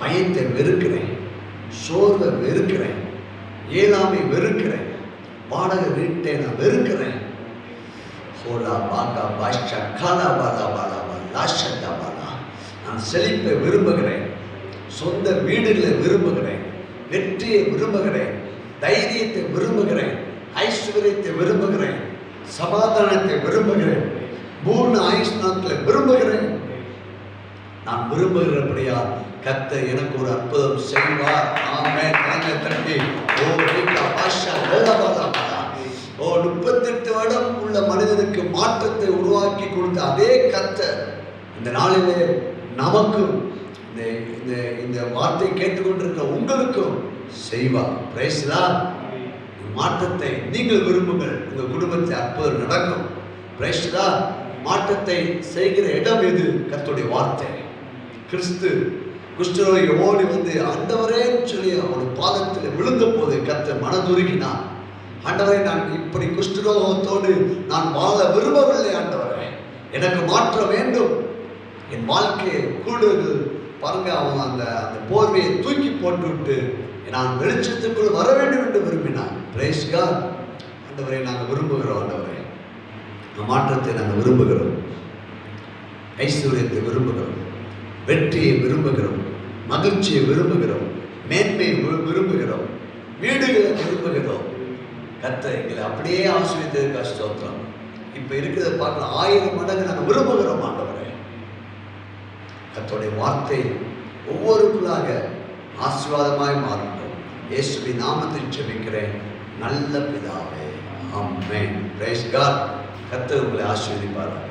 பயத்தை வெறுக்கிறேன், சோர்வை வெறுக்கிறேன், ஏழாமை வெறுக்கிறேன், வாடகை வீட்டை நான் வெறுக்கிறேன். நான் செழிப்பை விரும்புகிறேன், சொந்த வீடுகளை விரும்புகிறேன், வெற்றியை விரும்புகிறேன், தைரியத்தை விரும்புகிறேன், ஐஸ்வர்யத்தை விரும்புகிறேன், சமாதானத்தை விரும்புகிறேன், பூர்ண ஆயுஷ்நாட்களை விரும்புகிறேன். நான் விரும்புகிறபடியா கர்த்தர் எனக்கு ஒரு அற்புதம் செய்வார். ஆமென். தட்டி 38 வருடம் உள்ள மனிதனுக்கு மாற்றத்தை உருவாக்கி கொடுத்த அதே கர்த்தர் இந்த நாளிலே நமக்கும் இந்த வார்த்தை கேட்டுக்கொண்டிருக்கிற உங்களுக்கும் செய்வார். Price the Lord. மாற்றத்தை நீங்கள் விரும்புங்கள், உங்கள் குடும்பத்தில் அற்புதம் நடக்கும். Price the Lord. மாற்றத்தை செய்கிற இடம் எது? கர்த்தருடைய வார்த்தை. கிறிஸ்து குஷ்டரோகி ஓடி வந்து ஆண்டவரே சொல்லி அவருடைய பாதத்தில் விழுந்த போது கர்த்தர் மனதுருகினார். ஆண்டவரே, நான் இப்படி குஷ்டரோகத்தோடு நான் வாழ விரும்பவில்லை. ஆண்டவரே, எனக்கு மாற்றம் வேண்டும். என் வாழ்க்கையை கூடுதல் பாருங்க. அவன் அந்த போர்வையை தூக்கி போட்டுவிட்டு நான் வெளிச்சத்துக்குள் வர வேண்டும் என்று விரும்பினான். Praise God. ஆண்டவரை நாங்கள் விரும்புகிறோம். ஆண்டவரை, மாற்றத்தை நாங்கள் விரும்புகிறோம், ஐஸ்வர்யத்தை விரும்புகிறோம், வெற்றியை விரும்புகிறோம், மகிழ்ச்சியை விரும்புகிறோம், மேன்மையை விரும்புகிறோம். வீடுகளை விரும்புகிறோம். கர்த்தர் எங்களை அப்படியே ஆசீர்வதித்ததற்கு ஸ்தோத்திரம். இப்போ இருக்கிறத பார்க்கலாம், 1000 மடங்கு நாங்கள் விரும்புகிறோம் ஆண்டவரே. கர்த்தருடைய வார்த்தை ஒவ்வொருக்குள்ளாக ஆசீர்வாதமாய் மாறட்டும். இயேசுவின் நாமத்தில் ஜெபிக்கிறேன் நல்ல பிதாவே, ஆமென். Price God. கர்த்தர் உங்களை ஆசீர்வதிப்பாராக.